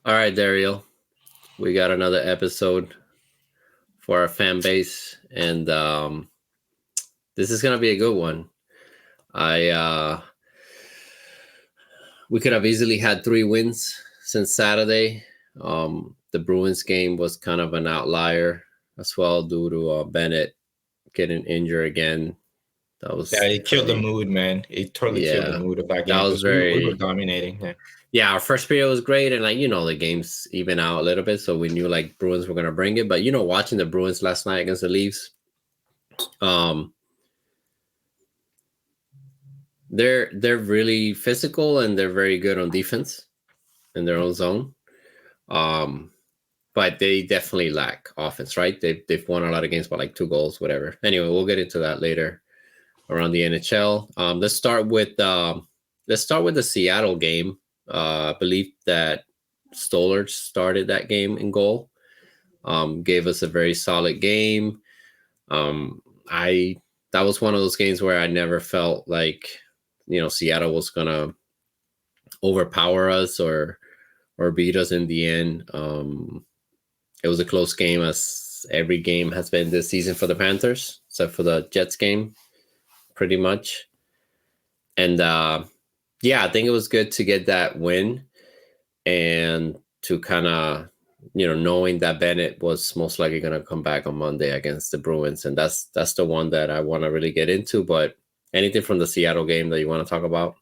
All right, Dariel, we got another episode for our fan base, and this is gonna be a good one. I We could have easily had 3 wins since Saturday. The Bruins game was kind of an outlier as well due to Bennett getting injured again. That Yeah, was it killed the pretty. mood, man. It totally killed the Yeah, mood of that that game was because we were very. dominating. Yeah. Yeah, our first period was great, and the games even out a little bit, so we knew like Bruins were gonna bring it. But watching the Bruins last night against the Leafs, um, they're really physical and they're very good on defense in their own zone. Um, but they definitely lack offense, right? They've won a lot of games by like 2 goals, whatever. Anyway, we'll get into that later around the NHL. Let's start with the Seattle game. I believe that Stoller started that game in goal. Gave us a very solid game. I That was one of those games where I never felt like Seattle was gonna overpower us or beat us in the end. It was a close game, as every game has been this season for the Panthers, except for the Jets game, pretty much. And yeah, I think it was good to get that win and to kind of knowing that Bennett was most likely going to come back on Monday against the Bruins, and that's the one that I want to really get into. But anything from the Seattle game that you want to talk about?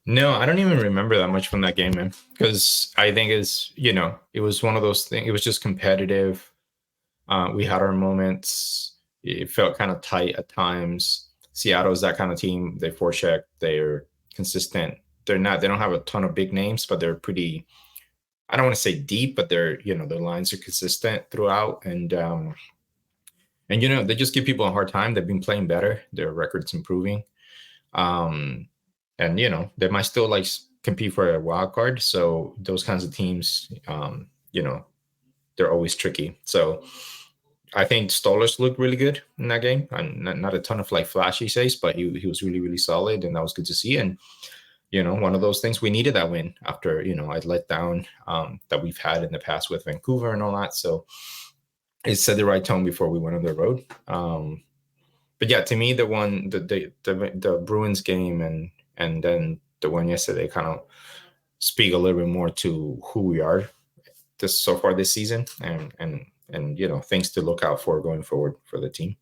No, I don't even remember that much from that game, man. Because I think it was one of those things. It was just competitive. We had our moments. It felt kind of tight at times. Seattle is that kind of team. They forecheck. They're consistent. They're not. They don't have a ton of big names, but they're pretty. I don't want to say deep, but their lines are consistent throughout, and they just give people a hard time. They've been playing better. Their record's improving. Um, and they might still like compete for a wild card. So those kinds of teams, they're always tricky. So I think Stollers looked really good in that game, and not a ton of like flashy saves, but he was really really solid, and that was good to see. And one of those things we needed that win after I'd let down that we've had in the past with Vancouver and all that. So it set the right tone before we went on the road. But yeah, to me, the Bruins game and then the one yesterday kind of speak a little bit more to who we are so far this season, and things to look out for going forward for the team.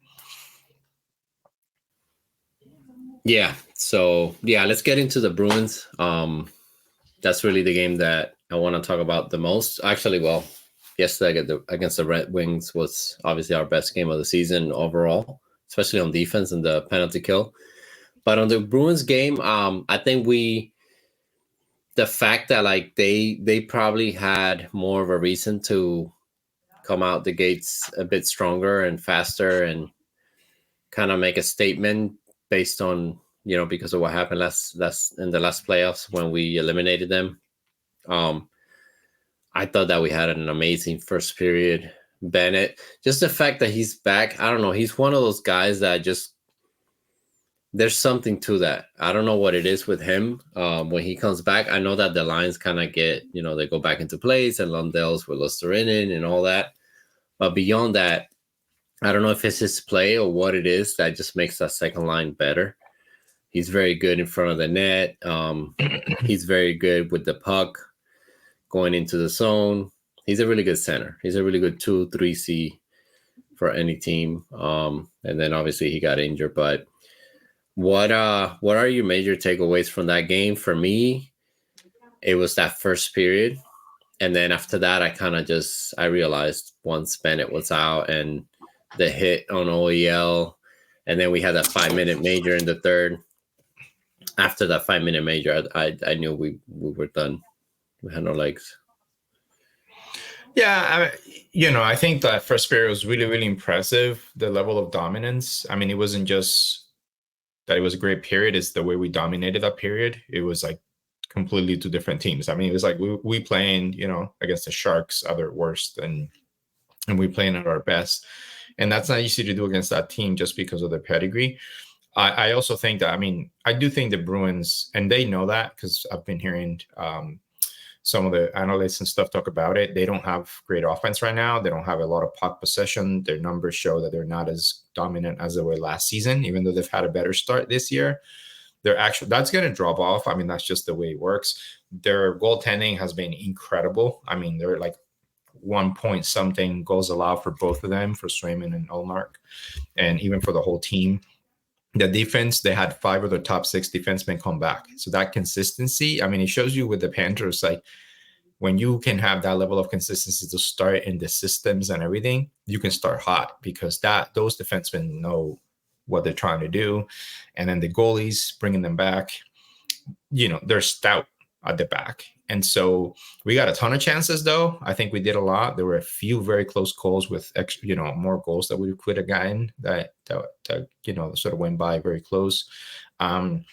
Yeah. So yeah, let's get into the Bruins. That's really the game that I want to talk about the most. Actually, well, yesterday against the Red Wings was obviously our best game of the season overall, especially on defense and the penalty kill. But on the Bruins game, I think the fact that like they probably had more of a reason to come out the gates a bit stronger and faster and kind of make a statement based on because of what happened last in the last playoffs when we eliminated them. Um, I thought that we had an amazing first period. Bennett, just the fact that he's back, I don't know. He's one of those guys that just there's something to that. I don't know what it is with him. When he comes back, I know that the lines kind of get, they go back into place and Lundell's with Lusterinen and all that. But beyond that, I don't know if it's his play or what it is that just makes that second line better. He's very good in front of the net. He's very good with the puck going into the zone. He's a really good center. He's a really good 2-3C for any team. And then obviously he got injured. But what are your major takeaways from that game? For me, it was that first period. And then after that, I realized once Bennett was out and the hit on OEL, and then we had that 5-minute major in the third. After that 5-minute major, I knew we were done. We had no legs. Yeah, I think that first period was really, really impressive. The level of dominance. I mean, it wasn't just that it was a great period. It's the way we dominated that period. It was like completely two different teams. I mean, it was like we playing, against the Sharks at their worst, and we playing at our best. And that's not easy to do against that team just because of their pedigree. I also think that, I mean, I do think the Bruins, and they know that because I've been hearing some of the analysts and stuff talk about it. They don't have great offense right now. They don't have a lot of puck possession. Their numbers show that they're not as dominant as they were last season, even though they've had a better start this year. That's going to drop off. I mean, that's just the way it works. Their goaltending has been incredible. I mean, they're like 1 point something goals allowed for both of them, for Swayman and Ullmark, and even for the whole team. The defense, they had 5 of the top 6 defensemen come back. So that consistency, I mean, it shows you with the Panthers, like when you can have that level of consistency to start in the systems and everything, you can start hot, because those defensemen know what they're trying to do. And then the goalies, bringing them back, they're stout at the back. And so we got a ton of chances, though. I think we did a lot. There were a few very close calls with more goals that we could have gotten that sort of went by very close. And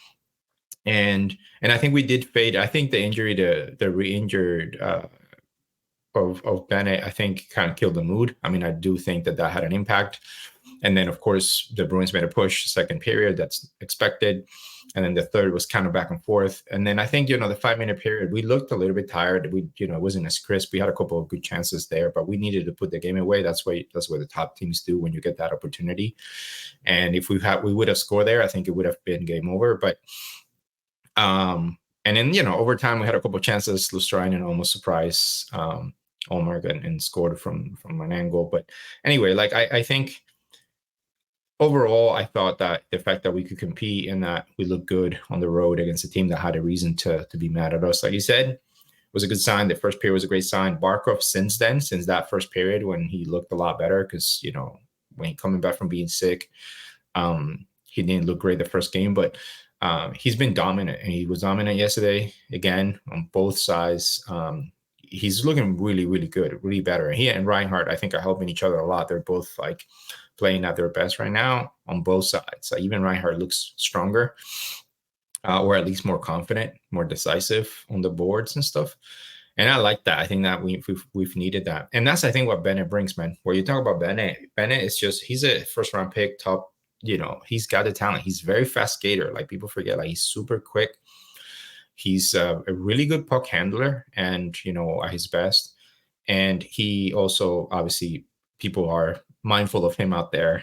I think we did fade. I think the injury, the re-injured of Bennett, I think kind of killed the mood. I mean, I do think that had an impact. And then, of course, the Bruins made a push second period. That's expected. And then the third was kind of back and forth. And then I think, the 5-minute period, we looked a little bit tired. It wasn't as crisp. We had a couple of good chances there, but we needed to put the game away. That's what the top teams do when you get that opportunity. And if we would have scored there, I think it would have been game over. But and then, overtime, we had a couple of chances. Lustrainen almost surprised Ullmark and scored from an angle. But anyway, like I think overall, I thought that the fact that we could compete and that we looked good on the road against a team that had a reason to be mad at us, like you said, was a good sign. The first period was a great sign. Barkov, since that first period when he looked a lot better, because, when he coming back from being sick, he didn't look great the first game, but he's been dominant, and he was dominant yesterday again on both sides. He's looking really, really good, really better. He and Reinhardt, I think, are helping each other a lot. They're both like playing at their best right now on both sides. Like even Reinhardt looks stronger, or at least more confident, more decisive on the boards and stuff. And I like that. I think that we've needed that. And that's, I think, what Bennett brings, man. Where you talk about Bennett is just, he's a first round pick, top, he's got the talent. He's a very fast skater. Like people forget, like he's super quick. He's a really good puck handler and, at his best. And he also, obviously, people are mindful of him out there.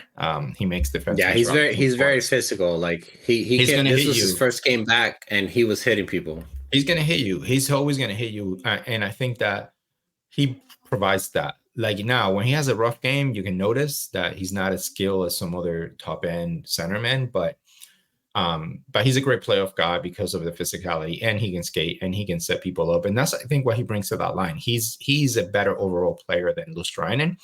He makes defense. Yeah, he's very physical. Like he's gonna hit you. This was his first game back, and he was hitting people. He's gonna hit you. He's always gonna hit you, and I think that he provides that. Like now, when he has a rough game, you can notice that he's not as skilled as some other top end centermen, but he's a great playoff guy because of the physicality, and he can skate and he can set people up, and that's, I think, what he brings to that line. He's a better overall player than Lustrainen.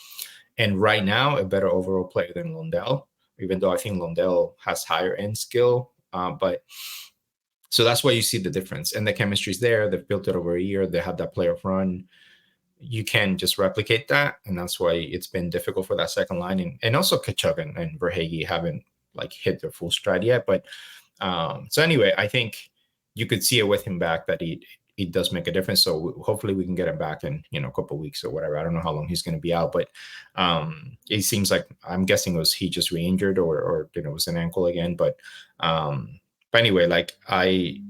And right now, a better overall player than Lundell, even though I think Lundell has higher end skill. But so that's why you see the difference. And the chemistry's there. They've built it over a year. They have that playoff run. You can just replicate that. And that's why it's been difficult for that second line. And also Kachuk and Verhaeghe haven't like hit their full stride yet. But so anyway, I think you could see it with him back that he does make a difference. So hopefully we can get him back in, a couple of weeks or whatever. I don't know how long he's going to be out, but it seems like, I'm guessing he just re-injured or it was an ankle again. But anyway, like I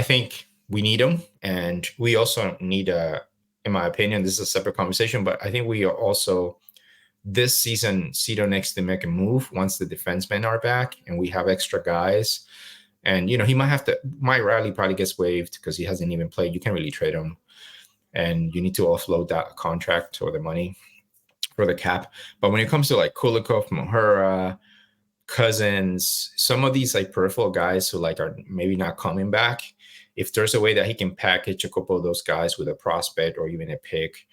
think we need him, and we also need in my opinion, this is a separate conversation, but I think we are also this season, Cito needs to make a move once the defensemen are back and we have extra guys. And, he Mike Riley probably gets waived because he hasn't even played. You can't really trade him. And you need to offload that contract or the money for the cap. But when it comes to like Kulikov, Mohura, Cousins, some of these like peripheral guys who like are maybe not coming back, if there's a way that he can package a couple of those guys with a prospect or even a pick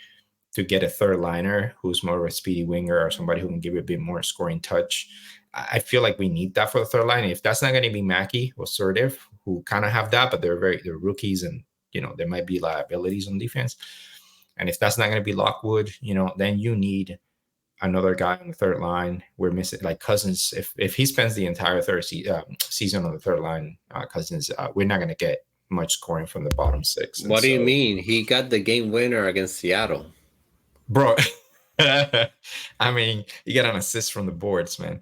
to get a third liner who's more of a speedy winger or somebody who can give you a bit more scoring touch, I feel like we need that for the third line. If that's not going to be Mackey or Serdiv, who kind of have that, but they're rookies and, there might be liabilities on defense. And if that's not going to be Lockwood, then you need another guy on the third line. We're missing like Cousins. If he spends the entire season on the third line, Cousins, we're not going to get much scoring from the bottom six. What do you mean? He got the game winner against Seattle. Bro. I mean, you got an assist from the boards, man.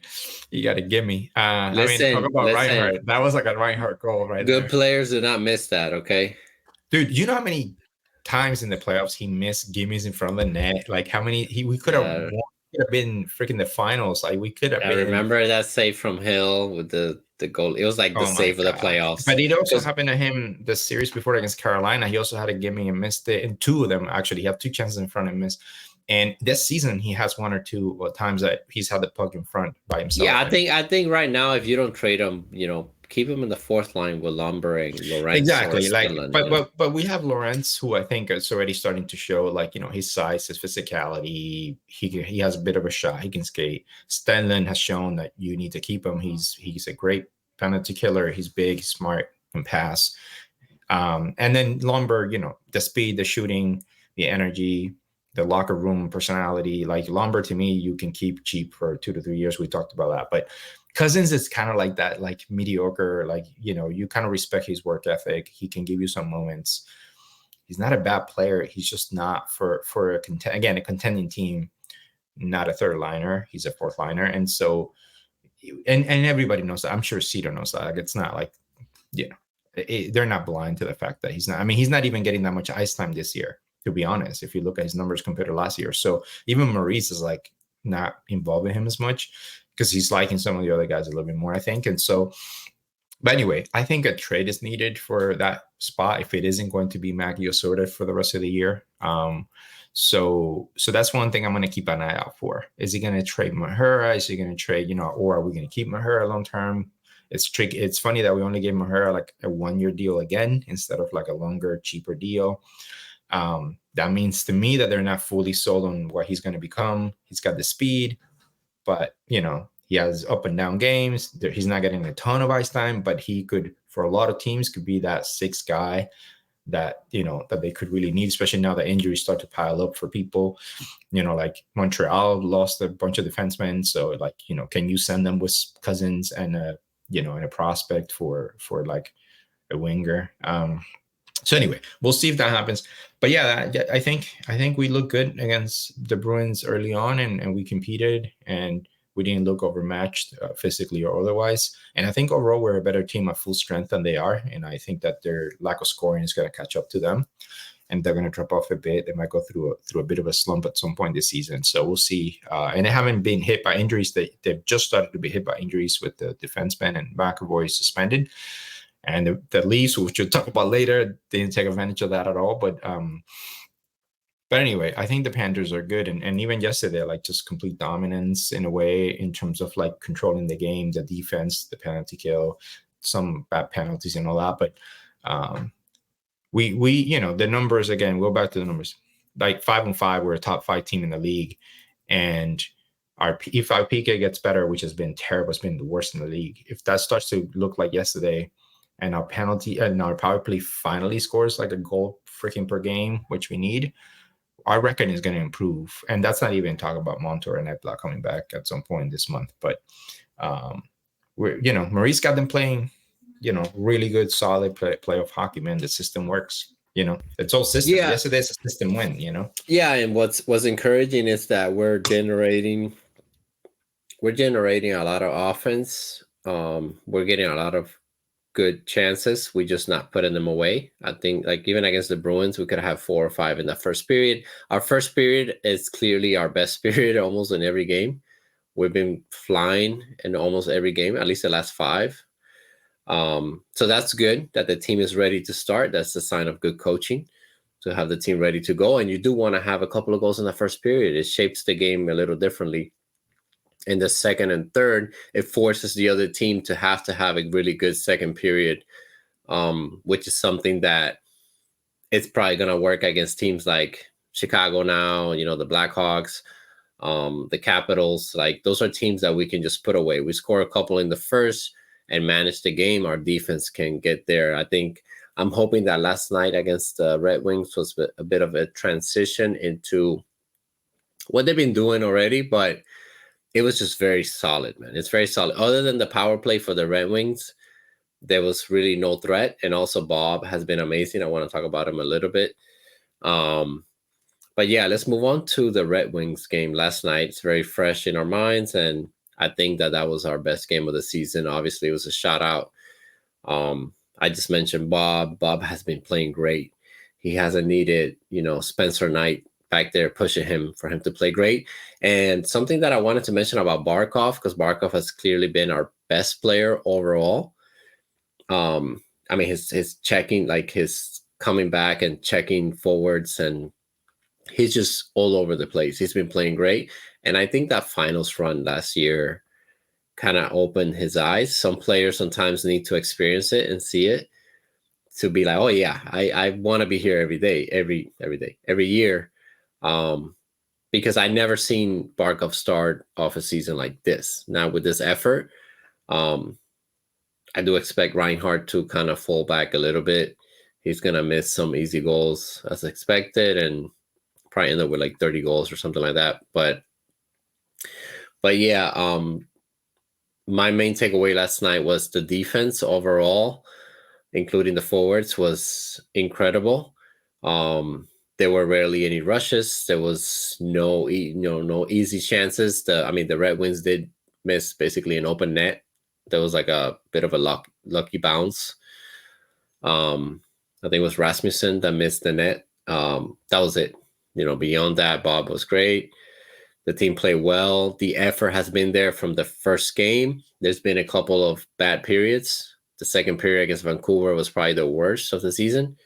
You got to give me. Talk about Reinhardt. That was like a Reinhardt goal, right? Good players do not miss that, okay? Dude, you know how many times in the playoffs he missed gimmies in front of the net. Like how many we could have won. Could have been freaking the finals. Like we could have I been. remember that save from Hill with the goal. It was like the Oh my save of the god! playoffs. But it also Because happened to him the series before against Carolina. He also had a gimme and missed it, and two of them actually. He had two chances in front and missed. And this season, he has one or two times that he's had the puck in front by himself. yeah, I think right now, if you don't trade him, keep him in the fourth line with Lumbering, Lorentz, Exactly. or Like, Stenlund, but we have Lawrence, who I think is already starting to show, like, his size, his physicality. He has a bit of a shot. He can skate. Stenlund has shown that you need to keep him. He's a great penalty killer. He's big, smart, can pass. And then Lomberg, the speed, the shooting, the energy, the locker room personality. Like Lomberg, to me, you can keep cheap for 2 to 3 years. We talked about that, but Cousins is kind of like that, like mediocre. Like you kind of respect his work ethic. He can give you some moments. He's not a bad player. He's just not for a contending team. Not a third liner. He's a fourth liner, and so and everybody knows that. I'm sure Cedar knows that. Like it's not like they're not blind to the fact that he's not. I mean, he's not even getting that much ice time this year, to be honest, if you look at his numbers compared to last year. So even Maurice is like not involved in him as much because he's liking some of the other guys a little bit more, I think. And so, but anyway, I think a trade is needed for that spot if it isn't going to be Maggie Osoda for the rest of the year. So that's one thing I'm going to keep an eye out for. Is he going to trade Mahura? Is he going to trade, or are we going to keep Mahura long term? It's tricky. It's funny that we only gave Mahura like a 1-year deal again instead of like a longer, cheaper deal. That means to me that they're not fully sold on what he's going to become. He's got the speed, but he has up and down games. He's not getting a ton of ice time, but he could, for a lot of teams, could be that sixth guy that that they could really need, especially now that injuries start to pile up for people. Like Montreal lost a bunch of defensemen, so like can you send them with Cousins and and a prospect for like a winger? So anyway, we'll see if that happens. But yeah, I think we look good against the Bruins early on, and we competed, and we didn't look overmatched physically or otherwise. And I think overall we're a better team at full strength than they are. And I think that their lack of scoring is going to catch up to them, and they're going to drop off a bit. They might go through a bit of a slump at some point this season. So we'll see. And they haven't been hit by injuries. They've just started to be hit by injuries with the defenseman and McAvoy suspended. And the Leafs, which we'll talk about later, didn't take advantage of that at all. But anyway, I think the Panthers are good. And even yesterday, like just complete dominance in a way in terms of like controlling the game, the defense, the penalty kill, some bad penalties and all that. But we the numbers, again, go back to the numbers. Like 5-5, we're a top 5 team in the league. And if our PK gets better, which has been terrible, it's been the worst in the league. If that starts to look like yesterday, and our penalty and our power play finally scores like a goal freaking per game, which we need, our record is going to improve. And that's not even talking about Montour and Ekblad coming back at some point this month. But we're Maurice got them playing, really good, solid playoff hockey, man. The system works. It's all system. Yeah. Yesterday's a system win. Yeah, and what's encouraging is that we're generating a lot of offense. We're getting a lot of good chances. We just not putting them away. I think like even against the Bruins, we could have 4 or 5 in the first period. Our first period is clearly our best period almost in every game. We've been flying in almost every game, at least the last 5. So that's good that the team is ready to start. That's a sign of good coaching to have the team ready to go. And you do want to have a couple of goals in the first period. It shapes the game a little differently. In the second and third, it forces the other team to have a really good second period, which is something that it's probably going to work against teams like Chicago now, the Blackhawks, the Capitals. Like those are teams that we can just put away. We score a couple in the first and manage the game. Our defense can get there. I'm hoping that last night against the Red Wings was a bit of a transition into what they've been doing already, but it was just very solid, man. It's very solid. Other than the power play for the Red Wings, there was really no threat. And also Bob has been amazing. I want to talk about him a little bit. But yeah, let's move on to the Red Wings game last night. It's very fresh in our minds. And I think that was our best game of the season. Obviously, it was a shout out. I just mentioned Bob. Bob has been playing great. He hasn't needed, Spencer Knight back there pushing him for him to play great. And something that I wanted to mention about Barkov, because Barkov has clearly been our best player overall. I mean, his checking, like his coming back and checking forwards, and he's just all over the place. He's been playing great. And I think that finals run last year kind of opened his eyes. Some players sometimes need to experience it and see it to be like, oh yeah, I want to be here every day, every day, every year. Because I never seen Barkov start off a season like this. Now with this effort, I do expect Reinhardt to kind of fall back a little bit. He's going to miss some easy goals as expected and probably end up with like 30 goals or something like that. But yeah, my main takeaway last night was the defense overall, including the forwards, was incredible. There were rarely any rushes. There was no easy chances. The Red Wings did miss basically an open net. There was like a bit of a lucky bounce. I think it was Rasmussen that missed the net. That was it. Beyond that, Bob was great. The team played well. The effort has been there from the first game. There's been a couple of bad periods. The second period against Vancouver was probably the worst of the season.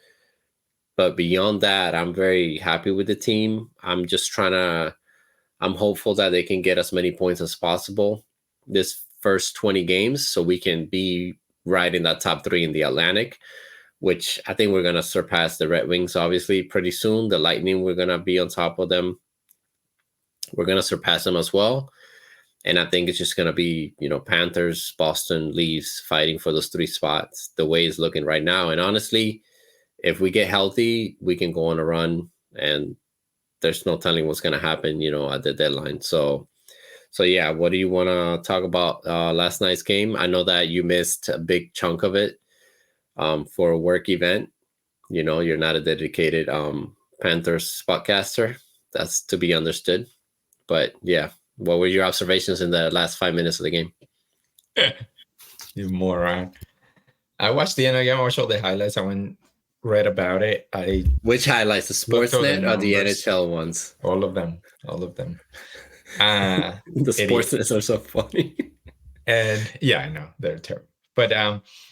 But beyond that, I'm very happy with the team. I'm hopeful that they can get as many points as possible this first 20 games so we can be right in that top 3 in the Atlantic, which I think we're going to surpass the Red Wings, obviously, pretty soon. The Lightning, we're going to be on top of them. We're going to surpass them as well. And I think it's just going to be, Panthers, Boston, Leafs fighting for those 3 spots the way it's looking right now. And honestly, if we get healthy, we can go on a run, and there's no telling what's going to happen, at the deadline. So yeah, what do you want to talk about last night's game? I know that you missed a big chunk of it for a work event. You're not a dedicated Panthers podcaster. That's to be understood. But yeah, what were your observations in the last 5 minutes of the game? You moron. I watched the end of the game. I watched all the highlights. I read about it. Which highlights? The Sportsnet or the NHL ones? All of them. The Sportsnets are so funny. And yeah, I know they're terrible. But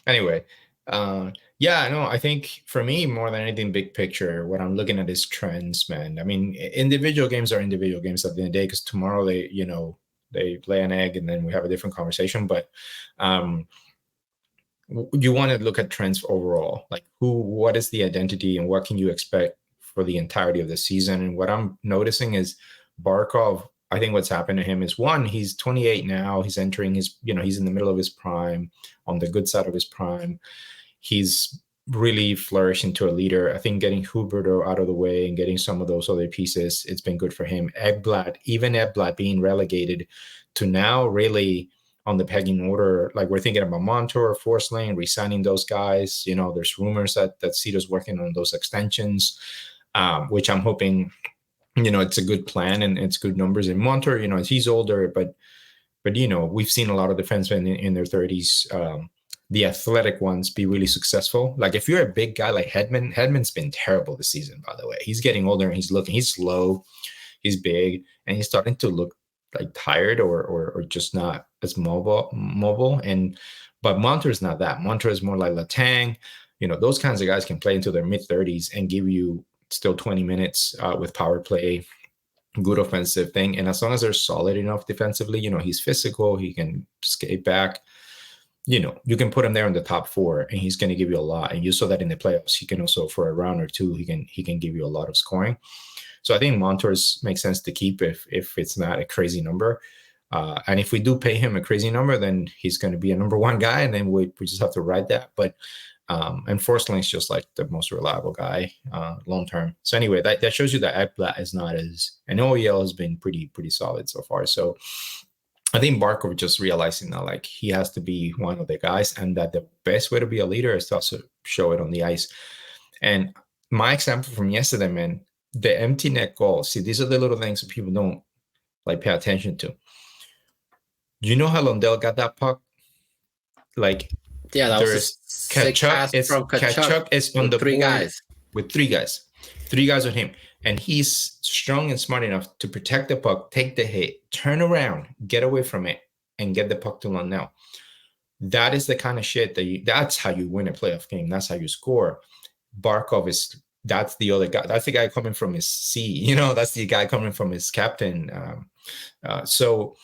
anyway, I think for me, more than anything, big picture, what I'm looking at is trends, man. I mean, individual games are individual games at the end of the day, because tomorrow they lay an egg and then we have a different conversation. But you want to look at trends overall, like what is the identity and what can you expect for the entirety of the season? And what I'm noticing is Barkov, I think what's happened to him is, one, he's 28 now. He's entering he's in the middle of his prime, on the good side of his prime. He's really flourished into a leader. I think getting Huberto out of the way and getting some of those other pieces, it's been good for him. Ekblad being relegated to now really on the pegging order. Like, we're thinking about Montour, Forsling, re-signing those guys. There's rumors that Cito's working on those extensions, which I'm hoping, it's a good plan and it's good numbers. And Montour, he's older, but we've seen a lot of defensemen in their 30s, the athletic ones, be really successful. Like, if you're a big guy like Hedman's been terrible this season, by the way. He's getting older and he's slow, he's big, and he's starting to look like tired or just not as mobile. But Montour's not that. Montour is more like Letang. Those kinds of guys can play into their mid-30s and give you still 20 minutes with power play, good offensive thing. And as long as they're solid enough defensively, he's physical, he can skate back. You can put him there in the top 4 and he's going to give you a lot. And you saw that in the playoffs. He can also, for a round or two, he can give you a lot of scoring. So I think Montour's makes sense to keep if it's not a crazy number. And if we do pay him a crazy number, then he's going to be a number 1 guy, and then we just have to ride that. But and Forsling's just like the most reliable guy long term. So anyway, that shows you that Ekblad is not as, and OEL has been pretty solid so far. So I think Barkov just realizing now, like, he has to be one of the guys, and that the best way to be a leader is to also show it on the ice. And my example from yesterday, man, the empty net goal. See, these are the little things that people don't pay attention to. Do you know how Lundell got that puck? Like, yeah, that was Kachuk is on the 3 board. guys. with three guys with him. And he's strong and smart enough to protect the puck, take the hit, turn around, get away from it, and get the puck to Lundell. That is the kind of shit that's how you win a playoff game. That's how you score. Barkov that's the other guy. That's the guy coming from his C. That's the guy coming from his captain. So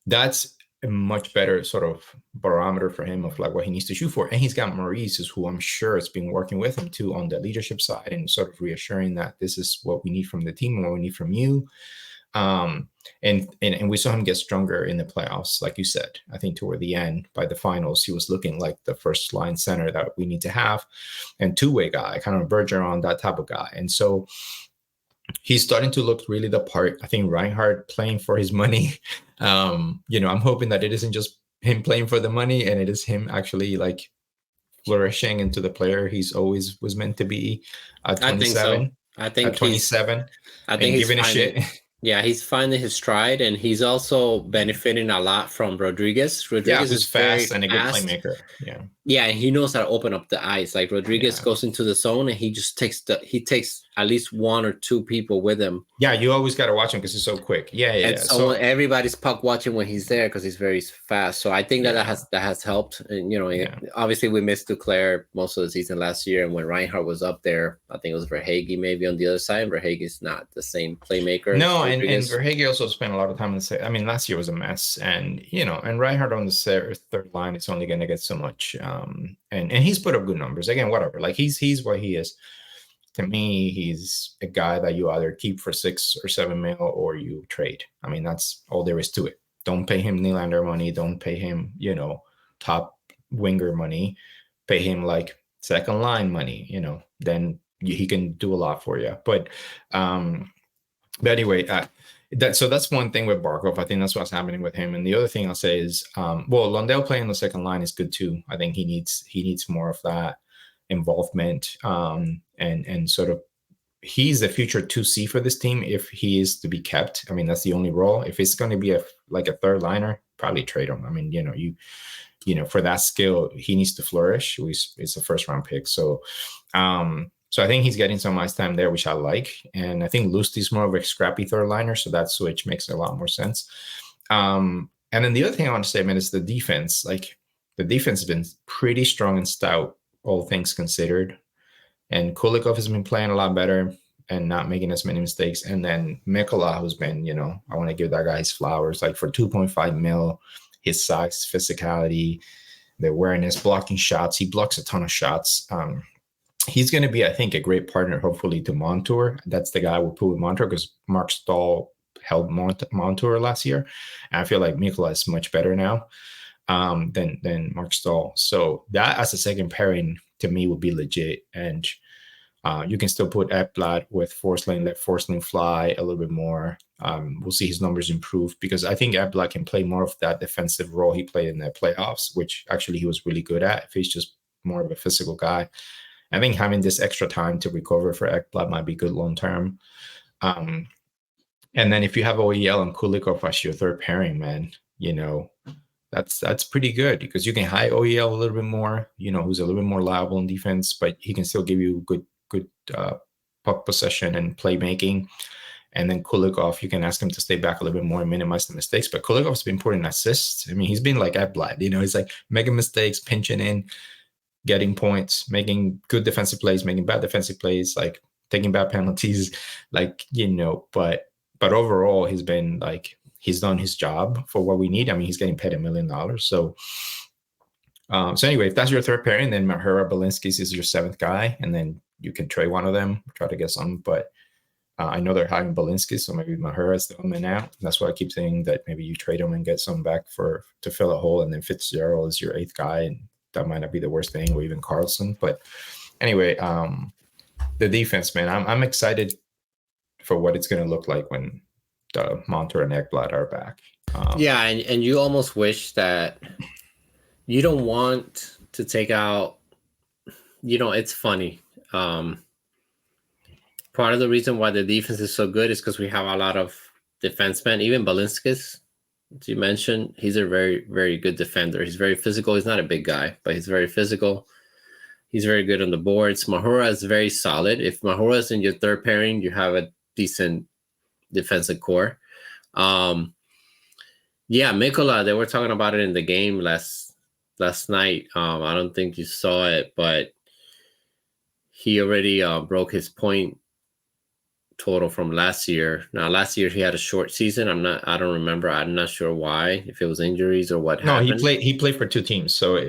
that's a much better sort of barometer for him of like what he needs to shoot for. And he's got Maurice, who I'm sure has been working with him too on the leadership side and sort of reassuring that this is what we need from the team and what we need from you. And we saw him get stronger in the playoffs, like you said. I think toward the end, by the finals, he was looking like the first line center that we need to have, and two-way guy, kind of Bergeron, that type of guy. And so he's starting to look really the part. I think Reinhart playing for his money. I'm hoping that it isn't just him playing for the money, and it is him actually like flourishing into the player he's always was meant to be at 27. I think at 27. I think he's giving a shit. Yeah, he's finding his stride, and he's also benefiting a lot from Rodriguez. Rodriguez is fast and a good playmaker. Yeah, and he knows how to open up the ice. Like Rodriguez goes into the zone, and he just takes at least one or two people with him. Yeah, you always got to watch him because he's so quick. Yeah. So everybody's puck watching when he's there because he's very fast. So I think that has helped. And obviously we missed Duclair most of the season last year, and when Reinhart was up there, I think it was Verhaeghe maybe on the other side. Verhaeghe's not the same playmaker. No, and Verhaeghe also spent a lot of time in the. I mean, last year was a mess, and and Reinhart on the third line is only going to get so much. And he's put up good numbers again. Whatever, like he's what he is. To me, he's a guy that you either keep for $6 or $7 million or you trade. I mean, that's all there is to it. Don't pay him Nylander money. Don't pay him, top winger money. Pay him like second line money. Then he can do a lot for you. But anyway, that's one thing with Barkov. I think that's what's happening with him. And the other thing I'll say is, Lundell playing the second line is good too. I think he needs more of that involvement, and sort of he's the future 2C for this team if he is to be kept. I mean, that's the only role. If it's going to be a third liner, probably trade him. I mean, for that skill, he needs to flourish. It's a first round pick. So I think he's getting some ice time there, which I like. And I think Lusty's more of a scrappy third liner. So that switch makes a lot more sense. And then the other thing I want to say, man, is the defense. Like the defense has been pretty strong and stout, all things considered. And Kulikov has been playing a lot better and not making as many mistakes. And then Mikkola, who's been, I want to give that guy his flowers. Like for $2.5 million, his size, physicality, the awareness, blocking shots. He blocks a ton of shots. He's going to be, I think, a great partner, hopefully, to Montour. That's the guy we'll put with Montour because Mark Stahl held Montour last year. And I feel like Mikkola is much better now than Mark Stahl. So that as a second pairing to me would be legit. And you can still put Ekblad with Forsling, let Forsling fly a little bit more. We'll see his numbers improve because I think Ekblad can play more of that defensive role he played in the playoffs, which actually he was really good at. If he's just more of a physical guy, I think having this extra time to recover for Ekblad might be good long term. And then if you have OEL and Kulikov as your third pairing, man, that's pretty good because you can hide OEL a little bit more, who's a little bit more liable in defense, but he can still give you good puck possession and playmaking. And then Kulikov, you can ask him to stay back a little bit more and minimize the mistakes. But Kulikov's been putting assists. I mean, he's been like Ekblad, he's like making mistakes, pinching in, getting points, making good defensive plays, making bad defensive plays, like taking bad penalties, but overall he's been like, he's done his job for what we need. I mean, he's getting paid $1 million. So anyway, if that's your third pairing, then Mahura Balinskis is your seventh guy, and then you can trade one of them, try to get some. But I know they're hiring Balinskis, so maybe Mahura is the one now. That's why I keep saying that maybe you trade him and get some back to fill a hole, and then Fitzgerald is your eighth guy, and that might not be the worst thing, or even Carlson. But anyway, the defense, man, I'm excited for what it's going to look like when the Montour and Ekblad are back. And you almost wish that you don't want to take out, it's funny. Part of the reason why the defense is so good is because we have a lot of defensemen, even Balinskis, as you mentioned, he's a very, very good defender. He's very physical. He's not a big guy, but he's very physical. He's very good on the boards. Mahura is very solid. If Mahura is in your third pairing, you have a decent defensive core. Yeah, Mikola, they were talking about it in the game last night. I don't think you saw it, but he already broke his point total from last year. Now, last year he had a short season. I don't remember. I'm not sure why, if it was injuries or what happened. He played for two teams. So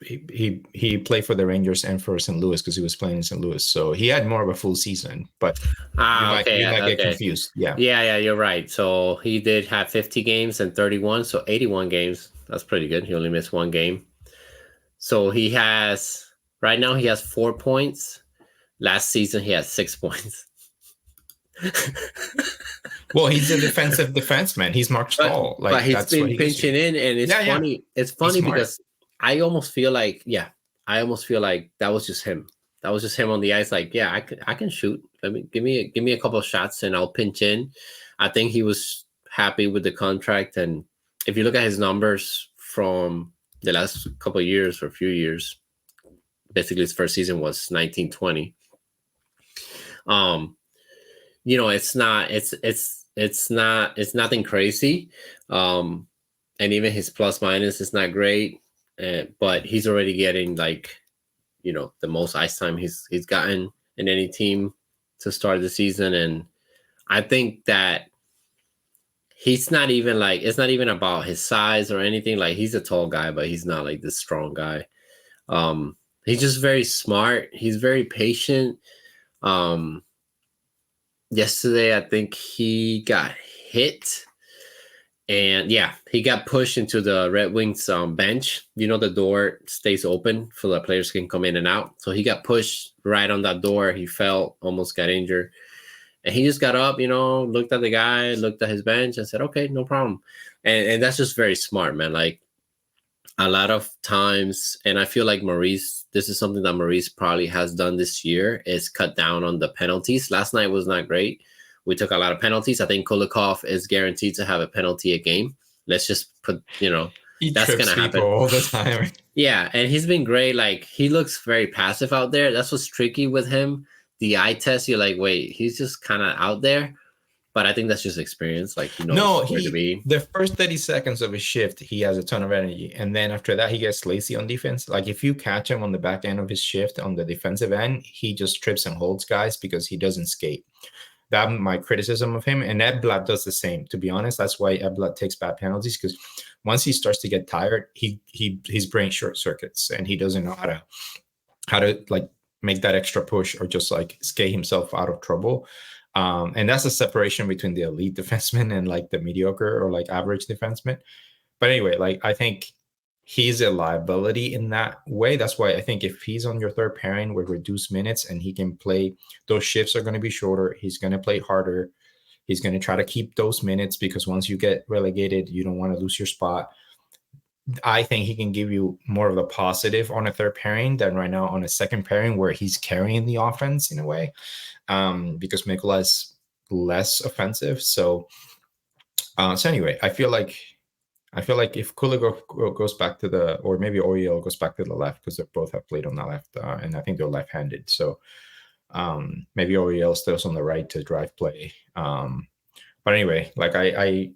he played for the Rangers and for St. Louis because he was playing in St. Louis. So he had more of a full season, but you might get confused. Yeah, you're right. So he did have 50 games and 31, so 81 games. That's pretty good. He only missed one game. So right now he has 4 points. Last season he had 6 points. Well, he's a defensive defenseman. He's Mark Stahl. But he's been pinching in, and it's funny. Yeah. It's funny because I almost feel like that was just him. That was just him on the ice. Like, yeah, I can shoot. Give me a couple of shots, and I'll pinch in. I think he was happy with the contract, and if you look at his numbers from the last couple of years or a few years, basically his first season was 1920. It's nothing crazy. And even his plus minus is not great. But he's already getting the most ice time he's gotten in any team to start the season. And I think that it's not even about his size or anything. Like, he's a tall guy, but he's not like this strong guy. He's just very smart. He's very patient. Yesterday, I think he got hit, and he got pushed into the Red Wings bench. The door stays open so the players can come in and out. So he got pushed right on that door. He fell, almost got injured, and he just got up, looked at the guy, looked at his bench, and said, "Okay, no problem." And that's just very smart, man. Like, a lot of times, and I feel like this is something that Maurice probably has done this year, is cut down on the penalties. Last night was not great. We took a lot of penalties. I think Kulikov is guaranteed to have a penalty a game. Let's just put, he that's going to happen all the time. Yeah, and he's been great. Like, he looks very passive out there. That's what's tricky with him. The eye test, you're like, wait, he's just kind of out there. But I think that's just experience. Like, he knows where to be. The first 30 seconds of his shift, he has a ton of energy. And then after that, he gets lazy on defense. Like, if you catch him on the back end of his shift on the defensive end, he just trips and holds guys because he doesn't skate. That's my criticism of him. And Edblad does the same. To be honest, that's why Edblad takes bad penalties, because once he starts to get tired, his brain short circuits and he doesn't know how to like make that extra push or just like skate himself out of trouble. And that's a separation between the elite defenseman and like the mediocre or like average defenseman. But anyway, like, I think he's a liability in that way. That's why I think if he's on your third pairing with reduced minutes and he can play, those shifts are going to be shorter. He's going to play harder. He's going to try to keep those minutes, because once you get relegated, you don't want to lose your spot. I think he can give you more of a positive on a third pairing than right now on a second pairing, where he's carrying the offense in a way, because Mikola is less offensive. So anyway, I feel like if Kulikov goes back to or maybe Oriel goes back to the left, because they both have played on the left, and I think they're left-handed. So maybe Oriel stays on the right to drive play. But anyway, like, I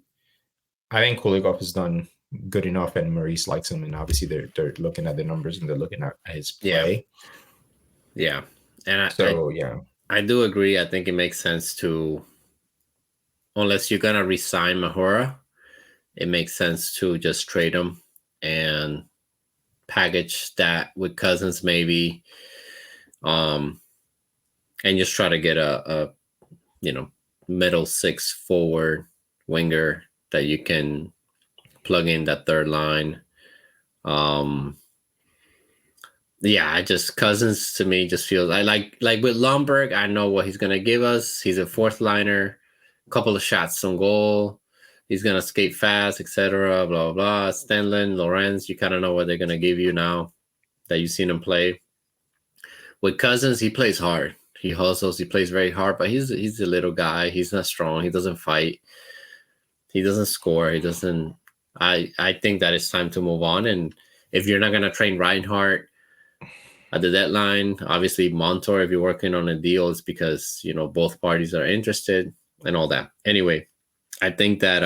think Kulikov has done good enough, and Maurice likes him, and obviously they're looking at the numbers and they're looking at his play. Yeah. And I do agree. I think it makes sense to, unless you're gonna resign Mahura, it makes sense to just trade him and package that with Cousins maybe, and just try to get a middle six forward winger that you can plug in that third line. Cousins to me just feels like with Lomberg, I know what he's gonna give us. He's a fourth liner, couple of shots on goal. He's gonna skate fast, etc. Blah blah blah. Stenlin, Lorenz, you kind of know what they're gonna give you now that you've seen him play. With Cousins, he plays hard. He hustles. He plays very hard, but he's a little guy. He's not strong. He doesn't fight. He doesn't score. He doesn't. I think that it's time to move on. And if you're not gonna train Reinhardt, at the deadline. Obviously, Montour, if you're working on a deal, it's because, you know, both parties are interested and all that. Anyway, I think that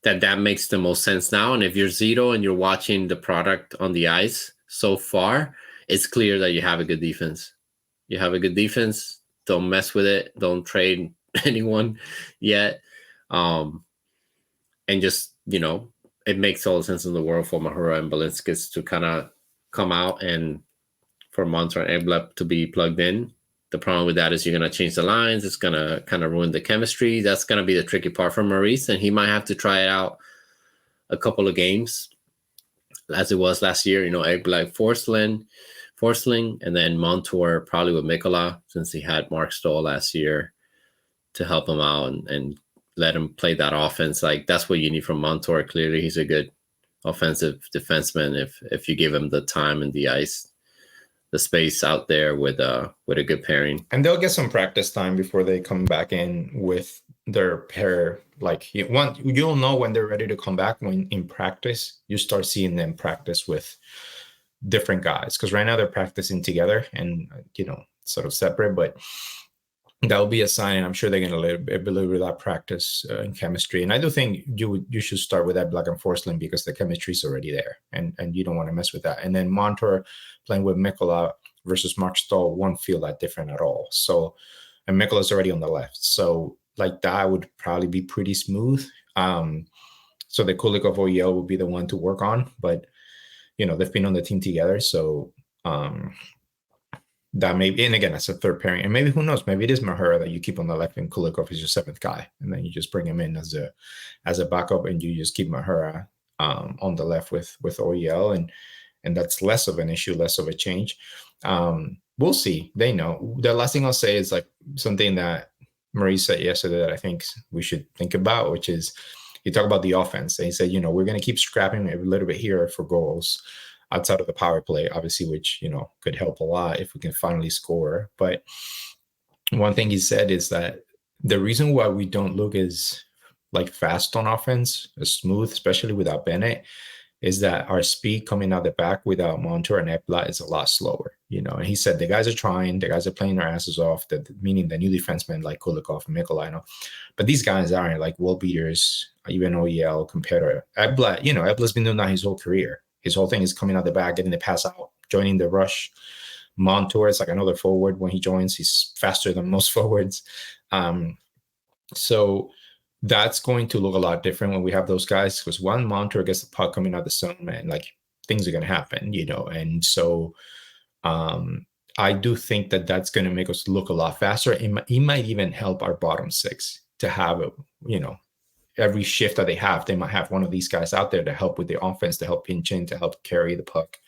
that makes the most sense now. And if you're Zito and you're watching the product on the ice so far, it's clear that you have a good defense. You have a good defense. Don't mess with it. Don't trade anyone yet. And just, you know, it makes all the sense in the world for Mahura and Balinskis to kind of come out and for Montour and Ekblad to be plugged in. The problem with that is you're going to change the lines. It's going to kind of ruin the chemistry. That's going to be the tricky part for Maurice, and he might have to try it out a couple of games as it was last year. You know, Ekblad Forsling, and then Montour probably with Mikola, since he had Mark Stoll last year to help him out and let him play that offense. Like, that's what you need from Montour. Clearly, he's a good offensive defenseman if you give him the time and the ice, the space out there with a good pairing. And they'll get some practice time before they come back in with their pair. Like, you'll know when they're ready to come back when in practice you start seeing them practice with different guys, because right now they're practicing together and, you know, sort of separate, but that will be a sign, and I'm sure they're going to deliver that practice and chemistry. And I do think you should start with that Ekblad and Forsling because the chemistry is already there, and you don't want to mess with that. And then Montour playing with Mikola versus Mark Stoll won't feel that different at all. So, and Mikola's already on the left, so like that would probably be pretty smooth. So the Kulikov OEL would be the one to work on, but you know, they've been on the team together, so that may be, and again, that's a third pairing. And maybe, who knows, maybe it is Mahura that you keep on the left and Kulikov is your seventh guy. And then you just bring him in as a backup and you just keep Mahura on the left with OEL. And that's less of an issue, less of a change. We'll see. They know. The last thing I'll say is like something that Marie said yesterday that I think we should think about, which is you talk about the offense. And he said, you know, we're going to keep scrapping a little bit here for goals outside of the power play, obviously, which, you know, could help a lot if we can finally score. But one thing he said is that the reason why we don't look as like fast on offense, as smooth, especially without Bennett, is that our speed coming out the back without Montour and Ekblad is a lot slower, you know. And he said the guys are trying, the guys are playing their asses off, meaning the new defensemen like Kulikov and Mikola, you know. But these guys aren't like world beaters, even OEL compared to Ekblad. You know, Ekblad's been doing that his whole career. His whole thing is coming out the back, getting the pass out, joining the rush. Montour is like another forward when he joins. He's faster than most forwards. So that's going to look a lot different when we have those guys, because one, Montour gets the puck coming out the zone, and like things are going to happen, you know. And so I do think that that's going to make us look a lot faster. It might even help our bottom six to have, you know, every shift that they have, they might have one of these guys out there to help with the offense, to help pinch in, to help carry the puck,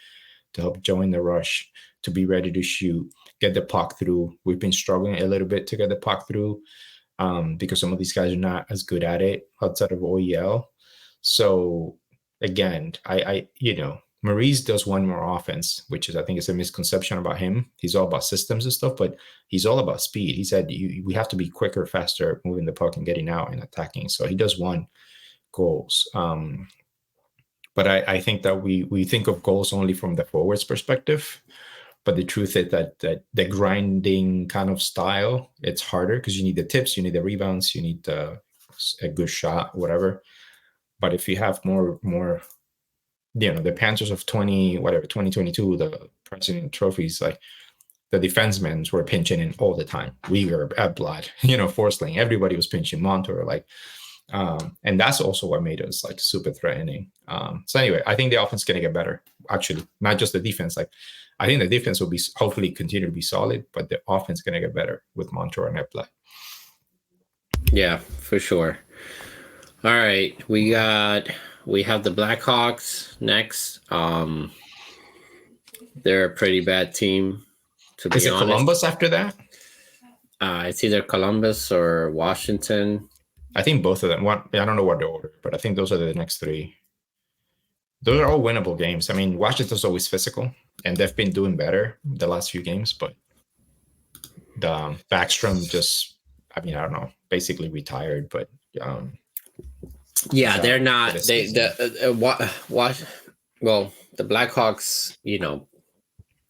to help join the rush, to be ready to shoot, get the puck through. We've been struggling a little bit to get the puck through because some of these guys are not as good at it outside of OEL. So again, I you know, Maurice does one more offense, which is, I think, it's a misconception about him. He's all about systems and stuff, but he's all about speed. He said we have to be quicker, faster, moving the puck and getting out and attacking. So he does one goals. But I think that we think of goals only from the forwards perspective. But the truth is that the grinding kind of style, it's harder because you need the tips, you need the rebounds, you need a good shot, whatever. But if you have more, you know, the Panthers of 2022, the President trophies, like the defensemen were pinching in all the time. Uyghur, Ekblad, you know, Forsling, everybody was pinching. Montour, like, and that's also what made us like super threatening. So anyway, I think the offense is going to get better. Actually, not just the defense. Like, I think the defense will be hopefully continue to be solid, but the offense is going to get better with Montour and Ekblad. Yeah, for sure. All right, we have the Blackhawks next. They're a pretty bad team, to be honest. Is it Columbus after that? It's either Columbus or Washington. I think both of them. I don't know what the order, but I think those are the next three. Those are all winnable games. I mean, Washington's always physical, and they've been doing better the last few games, but the Backstrom just, I mean, I don't know, basically retired, but yeah, they're not. Well, the Blackhawks, you know,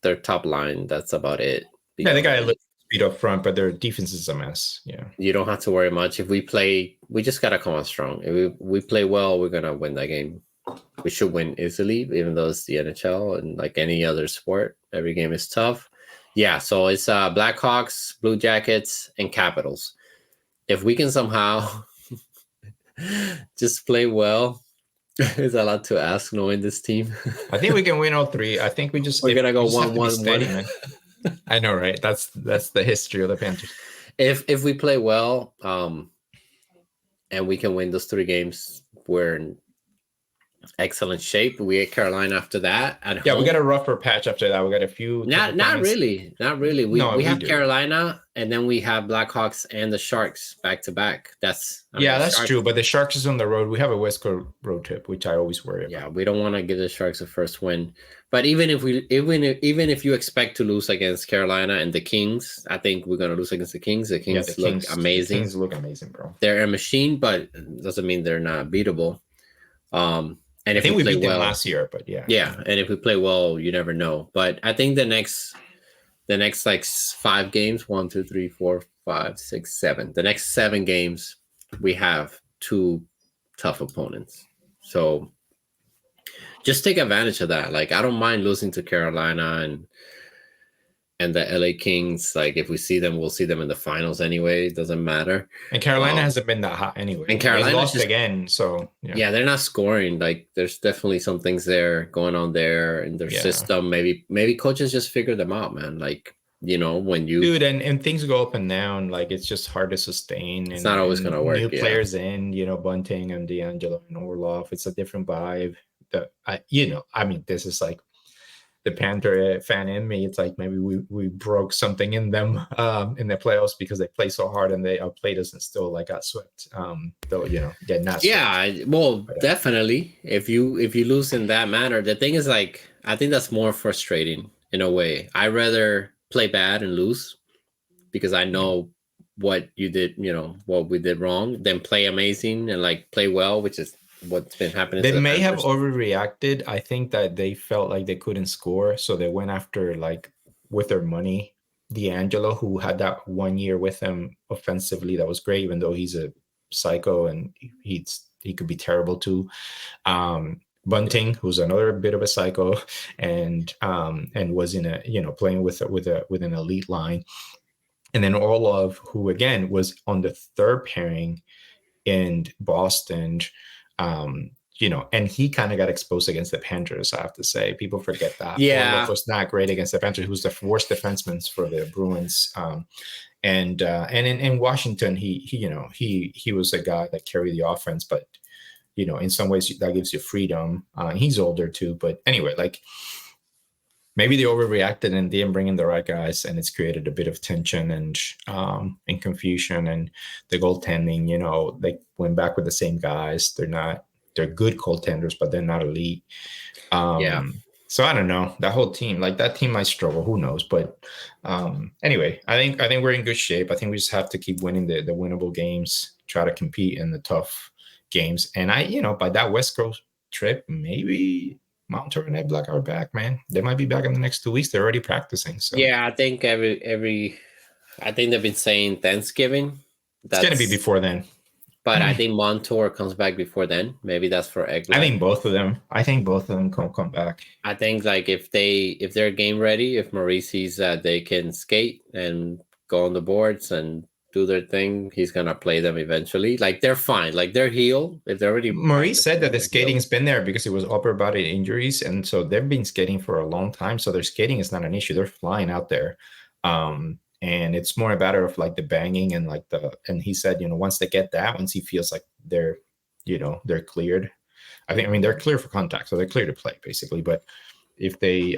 their top line. That's about it. Yeah, they got a Beyond little speed up front, but their defense is a mess. Yeah. you don't have to worry much. If we play, we just gotta come out strong. If we play well, we're gonna win that game. We should win easily, even though it's the NHL and like any other sport. Every game is tough. Yeah, so it's Blackhawks, Blue Jackets, and Capitals. If we can somehow just play well, it's a lot to ask knowing this team. I think we can win all three. I think we're gonna go we just have 1-1-1. to be steady, man. I know, right? That's the history of the Panthers. If we play well, and we can win those 3 games, we're in excellent shape. We had Carolina after that. Yeah, we got a rougher patch after that. We got a few. Not really. We have do. Carolina, and then we have Blackhawks and the Sharks back to back. That's true. But the Sharks is on the road. We have a West Coast road trip, which I always worry about. Yeah, we don't want to give the Sharks a first win. But even if you expect to lose against Carolina and the Kings, I think we're gonna lose against the Kings. The Kings look amazing. The Kings look amazing, bro. They're a machine, but doesn't mean they're not beatable. And if I think we play beat them well last year, but yeah. Yeah, and if we play well, you never know. But I think the next like 5 games, 1, 2, 3, 4, 5, 6, 7. The next 7 games, we have 2 tough opponents. So just take advantage of that. Like I don't mind losing to Carolina and the LA Kings. Like if we see them, we'll see them in the finals anyway. It doesn't matter. And Carolina hasn't been that hot anyway. And Carolina lost again, so yeah, they're not scoring. Like there's definitely some things there going on there in their system. Maybe coaches just figure them out, man. Like when you and things go up and down. Like it's just hard to sustain. It's not always gonna work. New players in, Bunting and D'Angelo and Orlov. It's a different vibe. This is like the Panther fan in me. It's like maybe we broke something in them in the playoffs because they play so hard and they outplayed us and still like got swept. Though get not. Yeah, well, definitely. If you lose in that manner, the thing is like I think that's more frustrating in a way. I rather play bad and lose because I know what you did, what we did wrong, than play amazing and like play well, which is what's been happening. They may have overreacted. I think that they felt like they couldn't score, so they went after like with their money D'Angelo, who had that 1 year with him offensively that was great, even though he's a psycho and he could be terrible too. Bunting, who's another bit of a psycho, and was in a playing with an elite line, and then Orlov, who again was on the third pairing in Boston. And he kind of got exposed against the Panthers, I have to say. People forget that. Yeah. Orlov was not great against the Panthers, who's the worst defenseman for the Bruins. And in Washington, he was a guy that carried the offense, but in some ways that gives you freedom. He's older too, but anyway, like maybe they overreacted and didn't bring in the right guys, and it's created a bit of tension and confusion. And the goaltending, they went back with the same guys. They're good goaltenders, but they're not elite. So I don't know. That whole team, like that team might struggle. Who knows? But anyway, I think we're in good shape. I think we just have to keep winning the winnable games, try to compete in the tough games. And by that West Coast trip, maybe Mount and Ed Black are back, man. They might be back in the next 2 weeks. They're already practicing. So yeah, I think I think they've been saying Thanksgiving. It's gonna be before then. But I think Montour comes back before then. Maybe that's for Egg. I think both of them. Can come back. I think like if they're game ready, if Maurice sees that they can skate and go on the boards and do their thing, he's gonna play them eventually. Like they're fine. Like they're healed. If they're already Maurice said that the skating's been there because it was upper body injuries, and so they've been skating for a long time. So their skating is not an issue. They're flying out there. And it's more a matter of like the banging and like and he said, once they get that, once he feels like they're cleared, they're clear for contact. So they're clear to play basically. But if they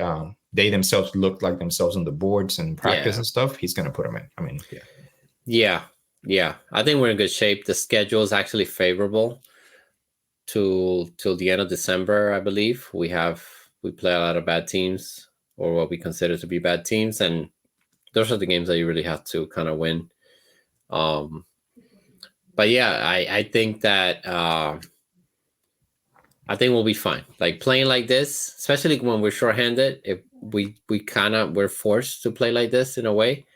themselves look like themselves on the boards and practice and stuff, he's going to put them in. Yeah. I think we're in good shape. The schedule is actually favorable till the end of December, I believe. We play a lot of bad teams or what we consider to be bad teams. And those are the games that you really have to kind of win. But yeah, I think that I think we'll be fine. Like playing like this, especially when we're shorthanded, if we're forced to play like this in a way,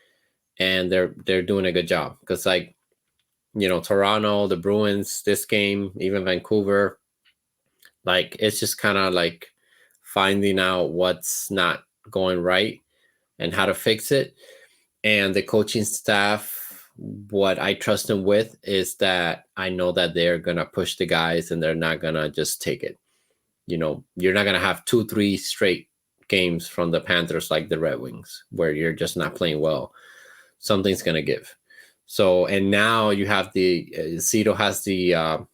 and they're doing a good job because like Toronto, the Bruins, this game, even Vancouver, like it's just kind of like finding out what's not going right and how to fix it. And the coaching staff, what I trust them with is that I know that they're gonna push the guys and they're not gonna just take it. You're not gonna have 2-3 straight games from the Panthers like the Red Wings where you're just not playing well. Something's gonna give. So, and now you have Cito has the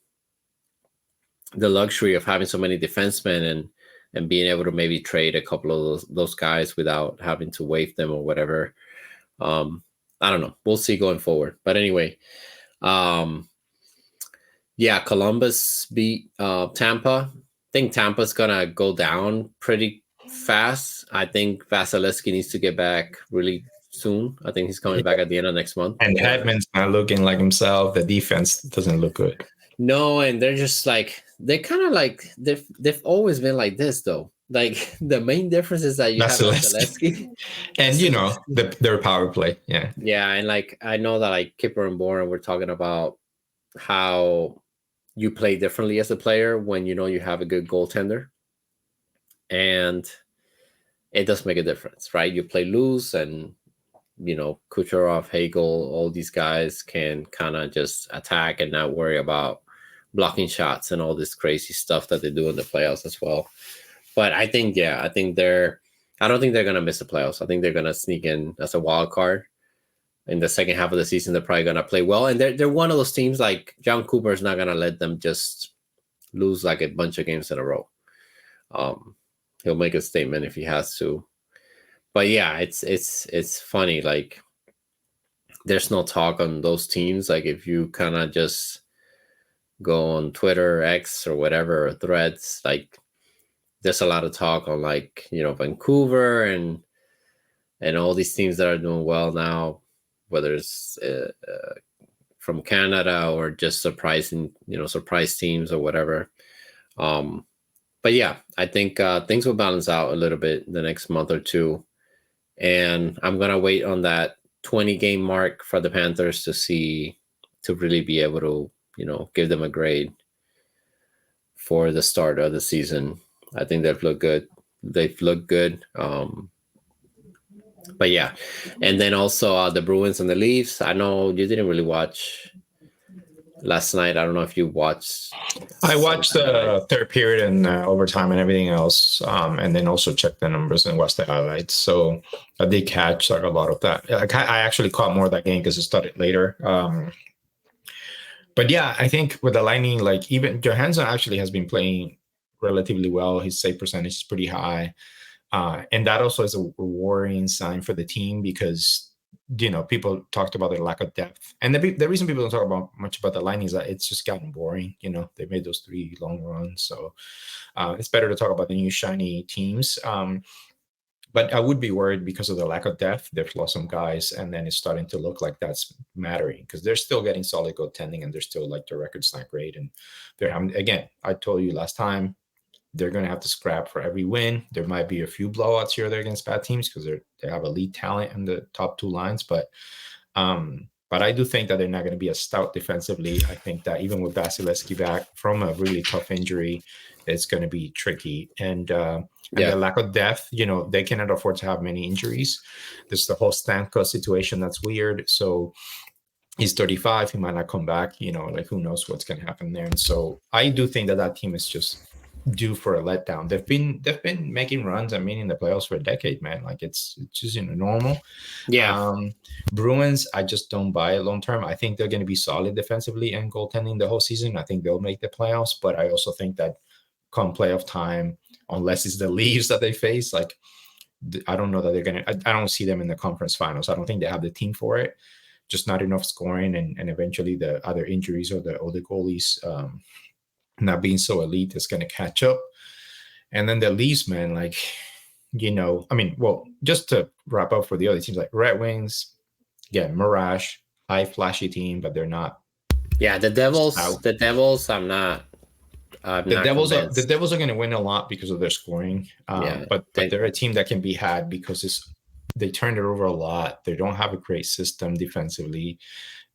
luxury of having so many defensemen and being able to maybe trade a couple of those guys without having to waive them or whatever. I don't know. We'll see going forward. But anyway, Columbus beat Tampa. I think Tampa's gonna go down pretty fast. I think Vasilevsky needs to get back really soon. I think he's coming back at the end of next month. And Hedman's not looking like himself. The defense doesn't look good. No, and they're just like they're kind of like they've always been like this though. Like the main difference is that you have Vasilevsky and their power play. Yeah, and like I know that like Kipper and Boren were talking about how you play differently as a player when you have a good goaltender, and it does make a difference, right? You play loose, and Kucherov, Hagel, all these guys can kind of just attack and not worry about blocking shots and all this crazy stuff that they do in the playoffs as well. But I don't think they're going to miss the playoffs. I think they're going to sneak in as a wild card. In the second half of the season, they're probably going to play well. And they're one of those teams like John Cooper is not going to let them just lose like a bunch of games in a row. He'll make a statement if he has to. But yeah, it's funny. Like there's no talk on those teams. Like if you kind of just go on Twitter, X or whatever, or Threads, like there's a lot of talk on like, Vancouver and all these teams that are doing well now, whether it's from Canada or just surprise teams or whatever. But yeah, I think things will balance out a little bit the next month or two. And I'm going to wait on that 20 game mark for the Panthers to really be able to, give them a grade for the start of the season. I think they've looked good. But yeah. And then also the Bruins and the Leafs. I know you didn't really watch last night. I don't know if you watched. I watched the third period and overtime and everything else, and then also checked the numbers and watched the highlights. So I did catch like a lot of that. I actually caught more of that game because it started later. But yeah, I think with the Lightning, like even Johansson actually has been playing relatively well. His save percentage is pretty high, and that also is a rewarding sign for the team because people talked about their lack of depth, and the reason people don't talk much about the Lightning is that it's just gotten boring. They made those 3 long runs, so it's better to talk about the new shiny teams. But I would be worried because of the lack of depth. They've lost some guys, and then it's starting to look like that's mattering because they're still getting solid goaltending, and they're still like the record's not great. And they're again, I told you last time, they're going to have to scrap for every win. There might be a few blowouts here or there against bad teams because they have elite talent in the top 2 lines, but I do think that they're not going to be as stout defensively. I think that even with Vasilevsky back from a really tough injury, it's going to be tricky. And the lack of depth, they cannot afford to have many injuries. There's the whole Stamkos situation that's weird. So he's 35. He might not come back. Like who knows what's going to happen there. And so I do think that team is just due for a letdown. They've been making runs, in the playoffs for a decade, man. Like it's just normal. Yeah. Bruins, I just don't buy it long term. I think they're going to be solid defensively and goaltending the whole season. I think they'll make the playoffs, but I also think that come playoff time, unless it's the Leafs that they face, like I don't know that they're gonna. I don't see them in the conference finals. I don't think they have the team for it. Just not enough scoring, and eventually the other injuries or the goalies not being so elite is going to catch up. And then the Leafs, man, like, just to wrap up for the other teams, like Red Wings, Mirage, high flashy team, but they're not. Yeah, the Devils, I'm not I'm The not convinced. Devils are going to win a lot because of their scoring. Yeah, But they're a team that can be had because they turned it over a lot. They don't have a great system defensively.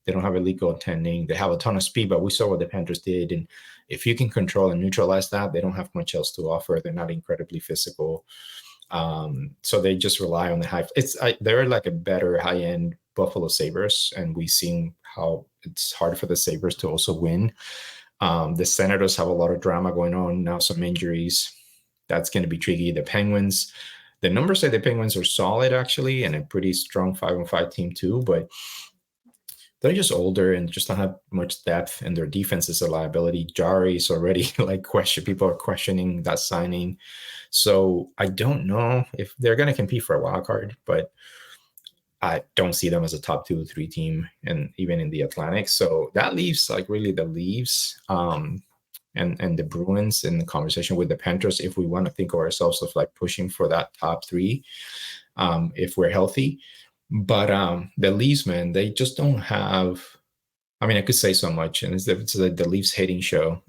They don't have elite goaltending. They have a ton of speed, but we saw what the Panthers did. And if you can control and neutralize that, they don't have much else to offer. They're not incredibly physical. So they just rely on the high. They're like a better high end Buffalo Sabres, and we've seen how it's hard for the Sabres to also win. The Senators have a lot of drama going on now, some injuries. That's going to be tricky. The Penguins, the numbers say the Penguins are solid actually, and a pretty strong 5-on-5 team too, but they're just older and just don't have much depth, and their defense is a liability. Jari is already people are questioning that signing. So I don't know if they're going to compete for a wild card, but I don't see them as a top 2 or 3 team, and even in the Atlantic. So that leaves really the Leafs and the Bruins in the conversation with the Panthers if we want to think of ourselves as pushing for that top 3 if we're healthy. But the Leafs, man, they just don't have. I mean, I could say so much, and it's the Leafs hating show.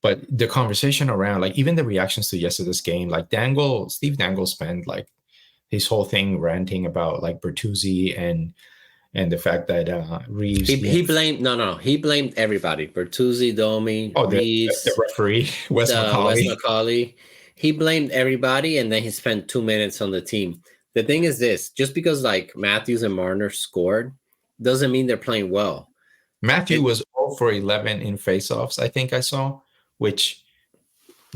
But the conversation around even the reactions to yesterday's game, Steve Dangle spent his whole thing ranting about Bertuzzi and the fact that Reeves. He blamed everybody. Bertuzzi, Domi, Reeves, the referee, Wes McCauley. He blamed everybody, and then he spent 2 minutes on the team. The thing is this: just because Matthews and Marner scored, doesn't mean they're playing well. Matthew was 0 for 11 in faceoffs, I think I saw, which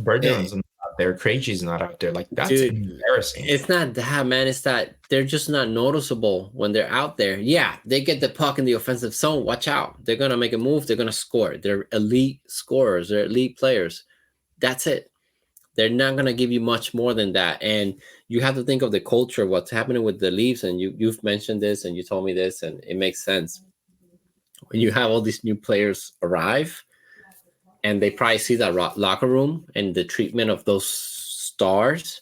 Bergeron's not out there. Krejci's not out there. That's embarrassing. It's not that, man. It's that they're just not noticeable when they're out there. Yeah, they get the puck in the offensive zone. Watch out. They're going to make a move. They're going to score. They're elite scorers. They're elite players. That's it. They're not going to give you much more than that. And you have to think of the culture, what's happening with the Leafs. And you've mentioned this and you told me this, and it makes sense. When you have all these new players arrive and they probably see that locker room and the treatment of those stars,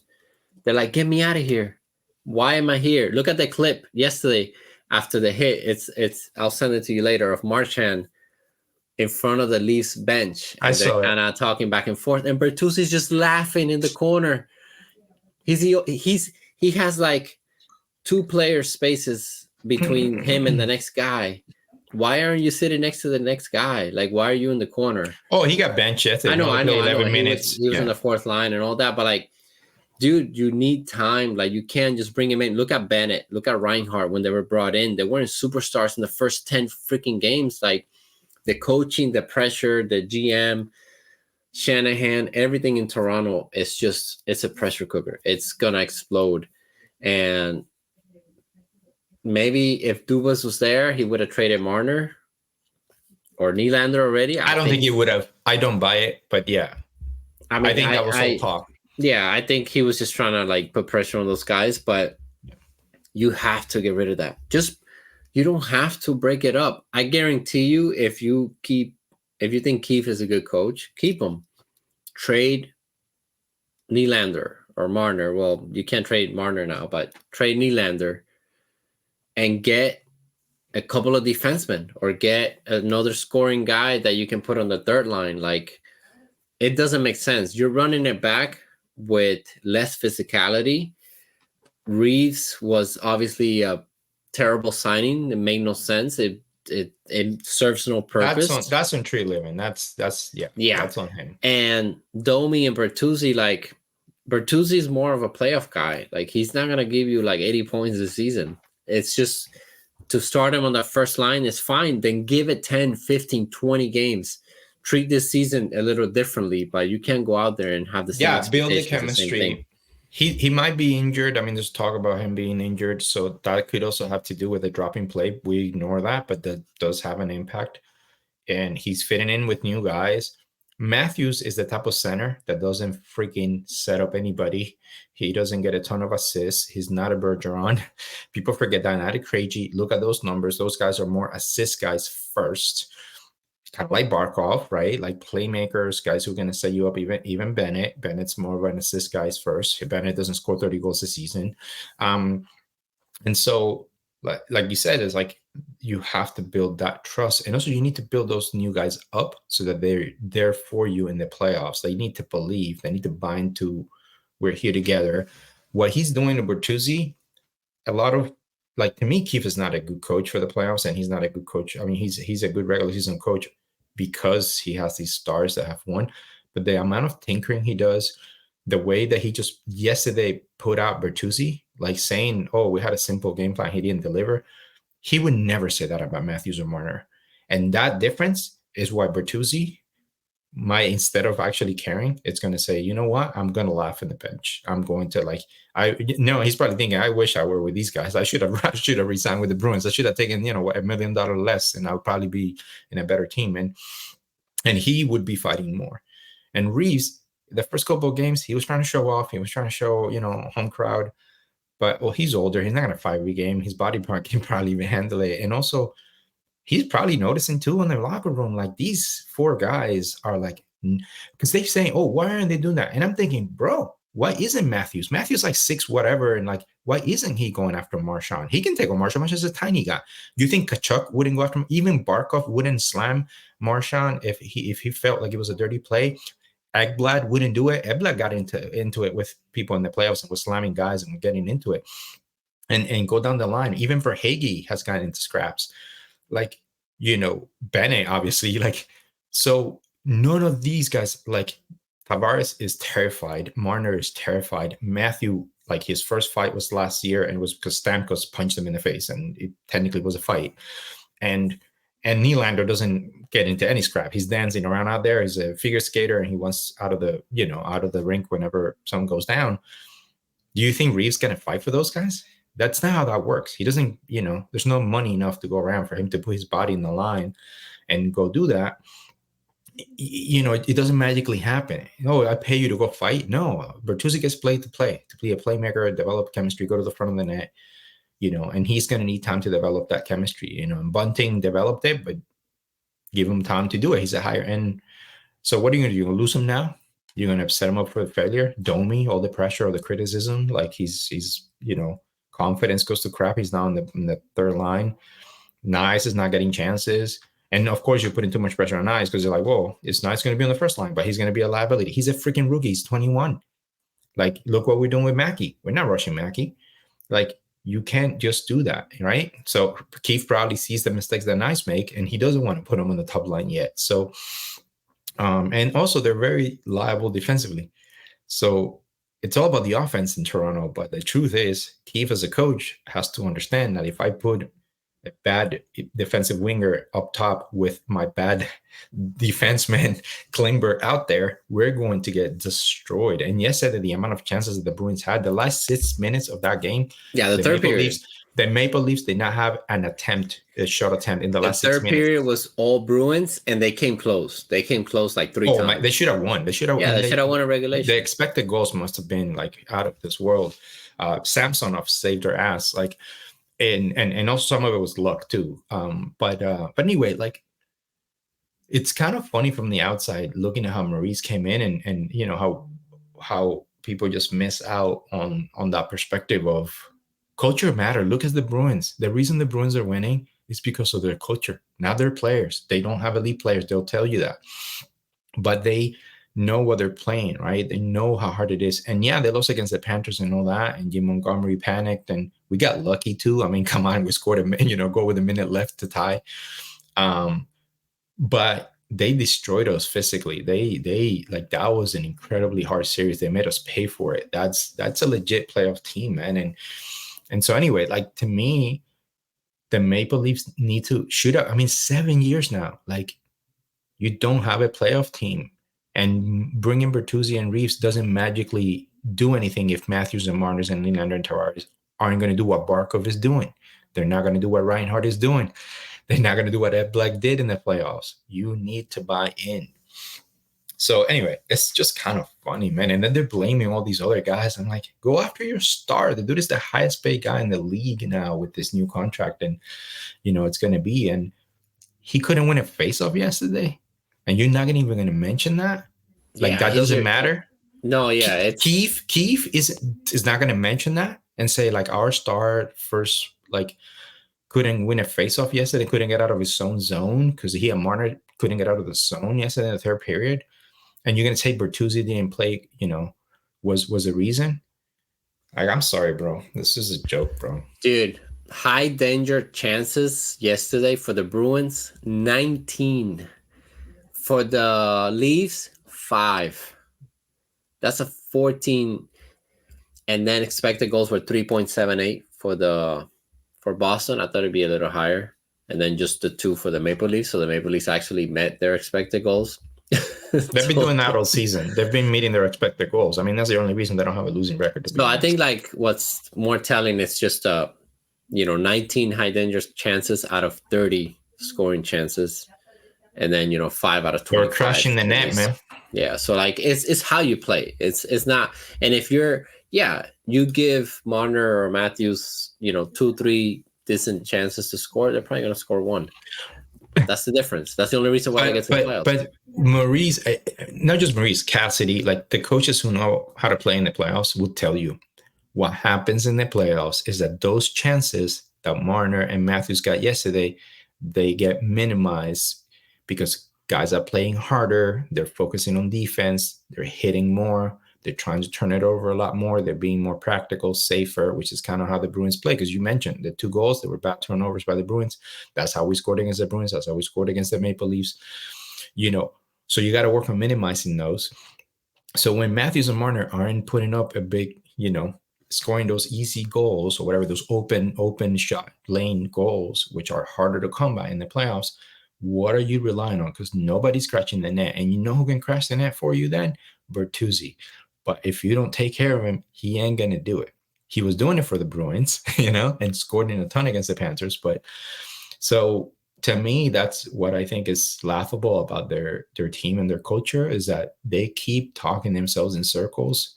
they're like, get me out of here. Why am I here? Look at the clip yesterday after the hit. It's I'll send it to you later, of Marchand in front of the Leafs bench, and they're kind of talking back and forth, and Bertuzzi's just laughing in the corner. He has 2 player spaces between him and the next guy. Why aren't you sitting next to the next guy? Why are you in the corner? Oh, he got benched yesterday. I know. 11 minutes. He was in the 4th line and all that, but dude, you need time. You can't just bring him in. Look at Bennett. Look at Reinhardt when they were brought in. They weren't superstars in the first 10 freaking games. The coaching, the pressure, the GM, Shanahan, everything in Toronto it's a pressure cooker. It's going to explode. And maybe if Dubas was there, he would have traded Marner or Nylander already. I don't think he would have. I don't buy it, but yeah. I think that was all talk. Yeah, I think he was just trying to put pressure on those guys, but you have to get rid of that. You don't have to break it up. I guarantee you, if you think Keefe is a good coach, keep him. Trade Nylander or Marner. Well, you can't trade Marner now, but trade Nylander and get a couple of defensemen or get another scoring guy that you can put on the 3rd line. It doesn't make sense. You're running it back with less physicality. Reeves was obviously a terrible signing. It made no sense. It serves no purpose. That's on Tree Living. That's that's on him. And Domi and Bertuzzi, Bertuzzi is more of a playoff guy. He's not gonna give you 80 points this season. It's just to start him on that first line is fine. Then give it 10, 15, 20 games. Treat this season a little differently, but you can't go out there and have the same build the chemistry. He might be injured. I mean, there's talk about him being injured, so that could also have to do with the dropping play. We ignore that, but that does have an impact. And he's fitting in with new guys. Matthews is the type of center that doesn't freaking set up anybody. He doesn't get a ton of assists. He's not a Bergeron. People forget that. Not a Krejci. Look at those numbers. Those guys are more assist guys first. Kind of like Barkov, right? Playmakers, guys who are going to set you up. Even Bennett. Bennett's more of an assist guys first. Bennett doesn't score 30 goals a season. And so, like you said, it's you have to build that trust. And also you need to build those new guys up so that they're there for you in the playoffs. They need to believe, they need to bind to, we're here together. What he's doing to Bertuzzi, a lot of, like, to me, Keefe is not a good coach for the playoffs, and he's not a good coach. I mean, he's a good regular season coach because he has these stars that have won. But the amount of tinkering he does, the way that he just yesterday put out Bertuzzi, like saying, "Oh, we had a simple game plan, he didn't deliver." He would never say that about Matthews or Marner, and that difference is why Bertuzzi might, instead of actually caring, it's going to say, you know what, I'm going to laugh in the bench. I'm going to, like, I no, he's probably thinking, I wish I were with these guys. I should have resigned with the Bruins. I should have taken, $1 million less, and I would probably be in a better team, and he would be fighting more. And Reeves, the first couple of games, he was trying to show off. He was trying to show, home crowd. But, well, he's older. He's not going to fight every game. His body part can probably even handle it. And also, he's probably noticing too in the locker room, like, these four guys are like, because they're saying, "Oh, why aren't they doing that?" And I'm thinking, bro, why isn't Matthews? Matthews like 6 whatever, and like, why isn't he going after Marchand? He can take on Marchand. Marchand's a tiny guy. Do you think Kachuk wouldn't go after him? Even Barkov wouldn't slam Marchand if he felt like it was a dirty play. Ekblad wouldn't do it. Ekblad got into it with people in the playoffs and was slamming guys and getting into it. And go down the line. Even for Hagee has gotten into scraps. Like, Bennett, obviously, like, so none of these guys, like, Tavares is terrified. Marner is terrified. Matthew, like, his first fight was last year, and it was because Stamkos punched him in the face, and it technically was a fight. And Nylander doesn't get into any scrap. He's dancing around out there. He's a figure skater, and he wants out of the rink whenever someone goes down. Do you think Reeves gonna fight for those guys? That's not how that works. He doesn't, there's no money enough to go around for him to put his body in the line and go do that. It doesn't magically happen. I pay you to go fight. No, Bertuzzi gets played to be a playmaker, develop chemistry, go to the front of the net, and he's going to need time to develop that chemistry, and Bunting developed it, but give him time to do it. He's a higher end. So what are you going to do? You're going to lose him now? You're going to set him up for failure? Domi, all the pressure, all the criticism, like he's confidence goes to crap. He's now in the third line. Nice is not getting chances. And of course, you're putting too much pressure on Nice because you're like, whoa, it's Nice going to be on the first line, but he's going to be a liability. He's a freaking rookie. He's 21. Like, look what we're doing with Mackey. We're not rushing Mackey. Like, you can't just do that, right? So Keefe probably sees the mistakes that Nice make, and he doesn't want to put him on the top line yet. So, and also they're very liable defensively. So it's all about the offense in Toronto. But the truth is, Keefe as a coach has to understand that if I put a bad defensive winger up top with my bad defenseman Klingberg out there, we're going to get destroyed. And yesterday, the amount of chances that the Bruins had, the last 6 minutes of that game, the third period, the Maple Leafs did not have a shot attempt in the last 6 minutes. The third period was all Bruins, and they came close. They came close like 3 times. They should have won. They should have won a regulation. The expected goals must have been like out of this world. Samsonov saved their ass. Like, and also some of it was luck too. But anyway, like, it's kind of funny from the outside looking at how Maurice came in, and how people just miss out on that perspective of culture matter. Look at the Bruins. The reason the Bruins are winning is because of their culture, not their players. They don't have elite players. They'll tell you that, but they know what they're playing, right? They know how hard it is. And yeah, they lost against the Panthers and all that, and Jim Montgomery panicked, and we got lucky too. I mean, come on, we scored go with a minute left to tie. But they destroyed us physically. They like, that was an incredibly hard series. They made us pay for it. That's a legit playoff team, man. And so anyway, like, to me, the Maple Leafs need to shoot up. I mean, 7 years now, like, you don't have a playoff team. And bringing Bertuzzi and Reeves doesn't magically do anything if Matthews and Marner and Nylander and Tavares aren't going to do what Barkov is doing. They're not going to do what Reinhart is doing. They're not going to do what Ed Black did in the playoffs. You need to buy in. So anyway, it's just kind of funny, man. And then they're blaming all these other guys. I'm like, go after your star. The dude is the highest paid guy in the league now with this new contract. And, it's going to be. And he couldn't win a faceoff yesterday. And you're not even going to mention that? Like, that doesn't matter? No, yeah. Keefe is not going to mention that and say, like, our star first, like, couldn't win a faceoff yesterday, couldn't get out of his own zone because he and Marner couldn't get out of the zone yesterday in the third period. And you're going to say Bertuzzi didn't play, was a reason? Like, I'm sorry, bro. This is a joke, bro. Dude, high danger chances yesterday for the Bruins, 19. For the Leafs, 5. That's a 14. And then expected goals were 3.78 for Boston. I thought it'd be a little higher. And then just the 2 for the Maple Leafs. So the Maple Leafs actually met their expected goals. They've been doing that all season. They've been meeting their expected goals. I mean, that's the only reason they don't have a losing record. So I think like what's more telling is just 19 high danger chances out of 30 scoring chances, and then 5 out of 20. They're crushing the net, man. Yeah, so like it's how you play. It's not, and if you give Marner or Matthews 2-3 decent chances to score, they're probably gonna score 1. That's the difference. That's the only reason why I get to the playoffs. But Maurice, not just Maurice, Cassidy, like the coaches who know how to play in the playoffs will tell you what happens in the playoffs is that those chances that Marner and Matthews got yesterday, they get minimized because guys are playing harder. They're focusing on defense. They're hitting more. They're trying to turn it over a lot more. They're being more practical, safer, which is kind of how the Bruins play. Because you mentioned the 2 goals, they were bad turnovers by the Bruins. That's how we scored against the Bruins. That's how we scored against the Maple Leafs. So you got to work on minimizing those. So when Matthews and Marner aren't putting up a big, scoring those easy goals or whatever, those open shot lane goals, which are harder to come by in the playoffs, what are you relying on? Because nobody's scratching the net. And you know who can crash the net for you then? Bertuzzi. But if you don't take care of him, he ain't going to do it. He was doing it for the Bruins, and scored in a ton against the Panthers. But so to me, that's what I think is laughable about their team and their culture is that they keep talking themselves in circles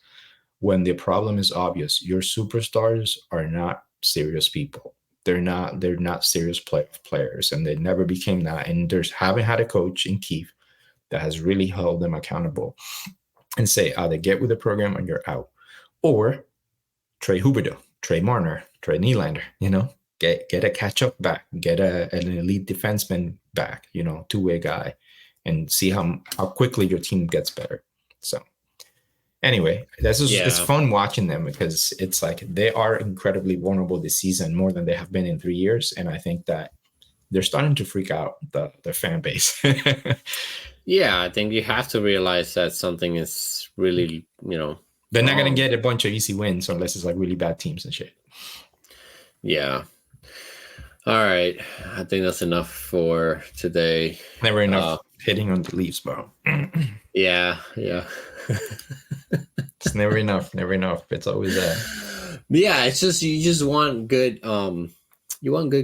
when the problem is obvious. Your superstars are not serious people. They're not serious players, and they never became that. And haven't had a coach in Keith that has really held them accountable and say either get with the program or you're out, or trade Huberdeau, trade Marner, trade Nylander, get a catch-up back, get an elite defenseman back, 2-way guy, and see how quickly your team gets better. So anyway, it's fun watching them because it's like they are incredibly vulnerable this season, more than they have been in 3 years. And I think that they're starting to freak out the fan base. Yeah, I think you have to realize that something is really, they're not going to get a bunch of easy wins unless it's like really bad teams and shit. Yeah. All right. I think that's enough for today. Never enough hitting on the Leafs, bro. Yeah. It's never enough. It's always there. Yeah, it's just you just want good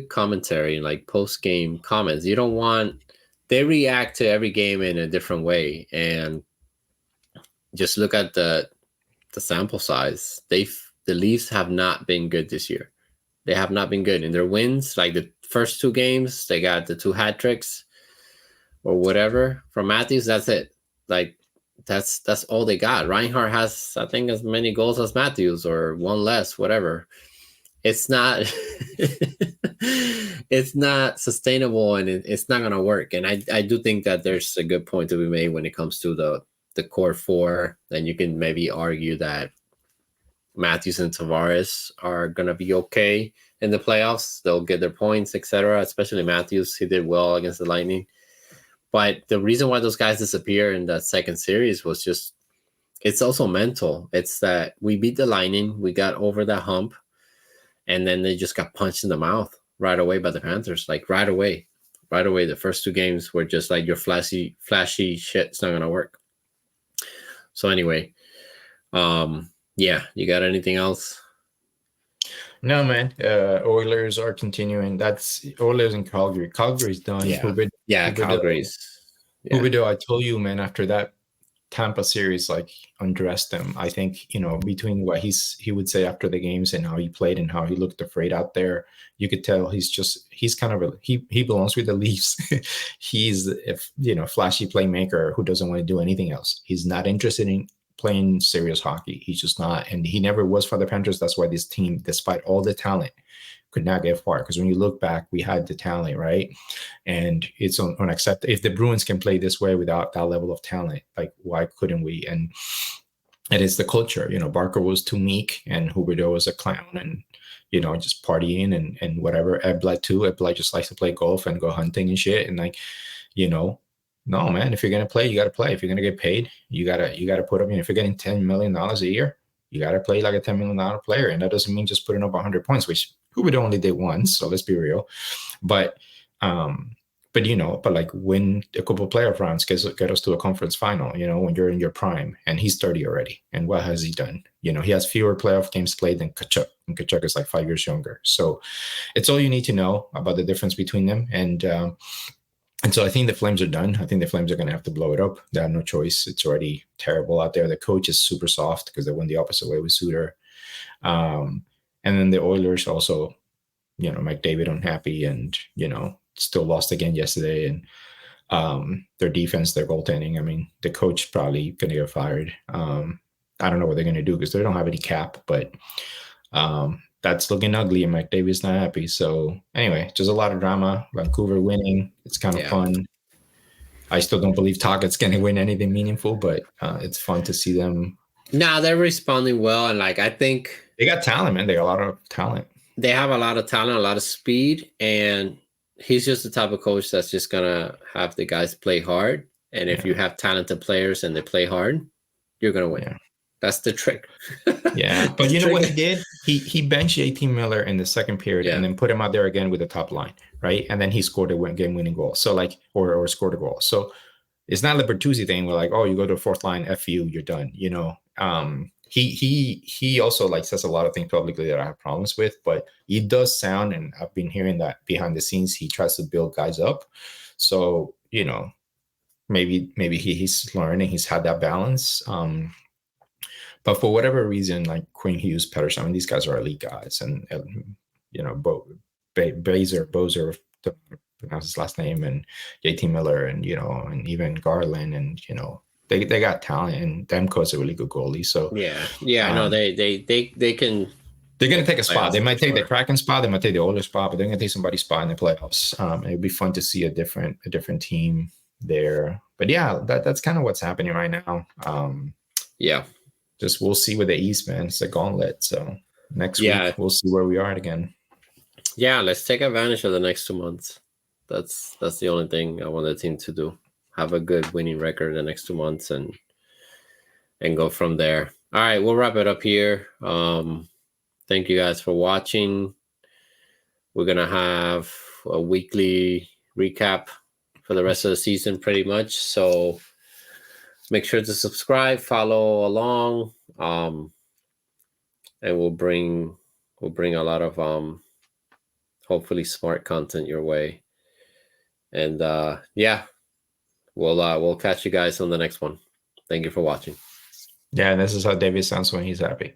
commentary and like post game comments. You don't want they react to every game in a different way, and just look at the sample size. The Leafs have not been good this year. They have not been good in their wins. Like the first 2 games, they got the 2 hat tricks or whatever from Matthews. That's it. Like that's all they got. Reinhart has, I think, as many goals as Matthews or 1 less, whatever. It's not it's not sustainable, and it's not going to work. And I do think that there's a good point to be made when it comes to the core 4. And you can maybe argue that Matthews and Tavares are going to be okay in the playoffs. They'll get their points, etc. Especially Matthews. He did well against the Lightning. But the reason why those guys disappear in that second series was just, it's also mental. It's that we beat the Lightning. We got over that hump. And then they just got punched in the mouth right away by the Panthers. Like right away. The first 2 games were just like your flashy shit's not going to work. So anyway, yeah, you got anything else? No, man. Oilers are continuing. That's Oilers in Calgary. Calgary's done. Calgary's. Yeah. Huberdeau, I told you, man, after that Tampa series, like, undressed him. I think, between what he would say after the games and how he played and how he looked afraid out there, you could tell he's kind of he belongs with the Leafs. He's a flashy playmaker who doesn't want to do anything else. He's not interested in playing serious hockey. He's just not, and he never was for the Panthers. That's why this team, despite all the talent, could not get far. Because when you look back, we had the talent, right? And it's unacceptable. If the Bruins can play this way without that level of talent, like why couldn't we? And it's the culture. Barker was too meek, and Huberdeau was a clown, and just partying and whatever. Ebled too. Ebled just likes to play golf and go hunting and shit. And like, no, man, if you're gonna play, you gotta play. If you're gonna get paid, you gotta put up. If you're getting $10 million a year, you gotta play like a $10 million player. And that doesn't mean just putting up 100 points, which Huberdeau only did once. So let's be real. But like win a couple of playoff rounds, get us to a conference final, when you're in your prime. And he's 30 already. And what has he done? He has fewer playoff games played than Tkachuk. And Tkachuk is like 5 years younger. So it's all you need to know about the difference between them. And so I think the Flames are done. I think the Flames are going to have to blow it up. They have no choice. It's already terrible out there. The coach is super soft because they went the opposite way with Suter. And then the Oilers also, McDavid unhappy and, still lost again yesterday. And their defense, their goaltending, I mean, the coach probably going to get fired. I don't know what they're going to do because they don't have any cap, but that's looking ugly and McDavid's not happy. So anyway, just a lot of drama. Vancouver winning. It's kind of fun. I still don't believe Tockett's going to win anything meaningful, but it's fun to see them. No, they're responding well. And like, I think they got talent, man. They got a lot of talent. They have a lot of talent, a lot of speed. And he's just the type of coach that's just going to have the guys play hard. And if you have talented players and they play hard, you're going to win. Yeah. That's the trick. Yeah. But you know what he did? He benched JT Miller in the second period and then put him out there again with the top line, right? And then he scored a game-winning goal. So like, or scored a goal. So it's not the Bertuzzi thing where like, oh, you go to the fourth line, F you, you're done. He also like says a lot of things publicly that I have problems with, but he does sound, and I've been hearing that behind the scenes, he tries to build guys up. So, maybe he's learning, he's had that balance. But for whatever reason, like Quinn Hughes, Pettersson, I mean, these guys are elite guys, and Bozer, to pronounce his last name, and JT Miller, and and even Garland, and they got talent, and Demko's a really good goalie. So I know they can. They're going to take a spot. They might take the Kraken spot. They might take the older spot, but they're going to take somebody's spot in the playoffs. It'd be fun to see a different team there. But yeah, that's kind of what's happening right now. Just we'll see with the East, man. It's a gauntlet. So next week we'll see where we are again. Yeah, let's take advantage of the next 2 months. That's the only thing I want the team to do. Have a good winning record the next 2 months and go from there. All right, we'll wrap it up here. Thank you guys for watching. We're gonna have a weekly recap for the rest of the season, pretty much. So make sure to subscribe, follow along, and we'll bring a lot of hopefully smart content your way. And we'll catch you guys on the next one. Thank you for watching. Yeah, this is how David sounds when he's happy.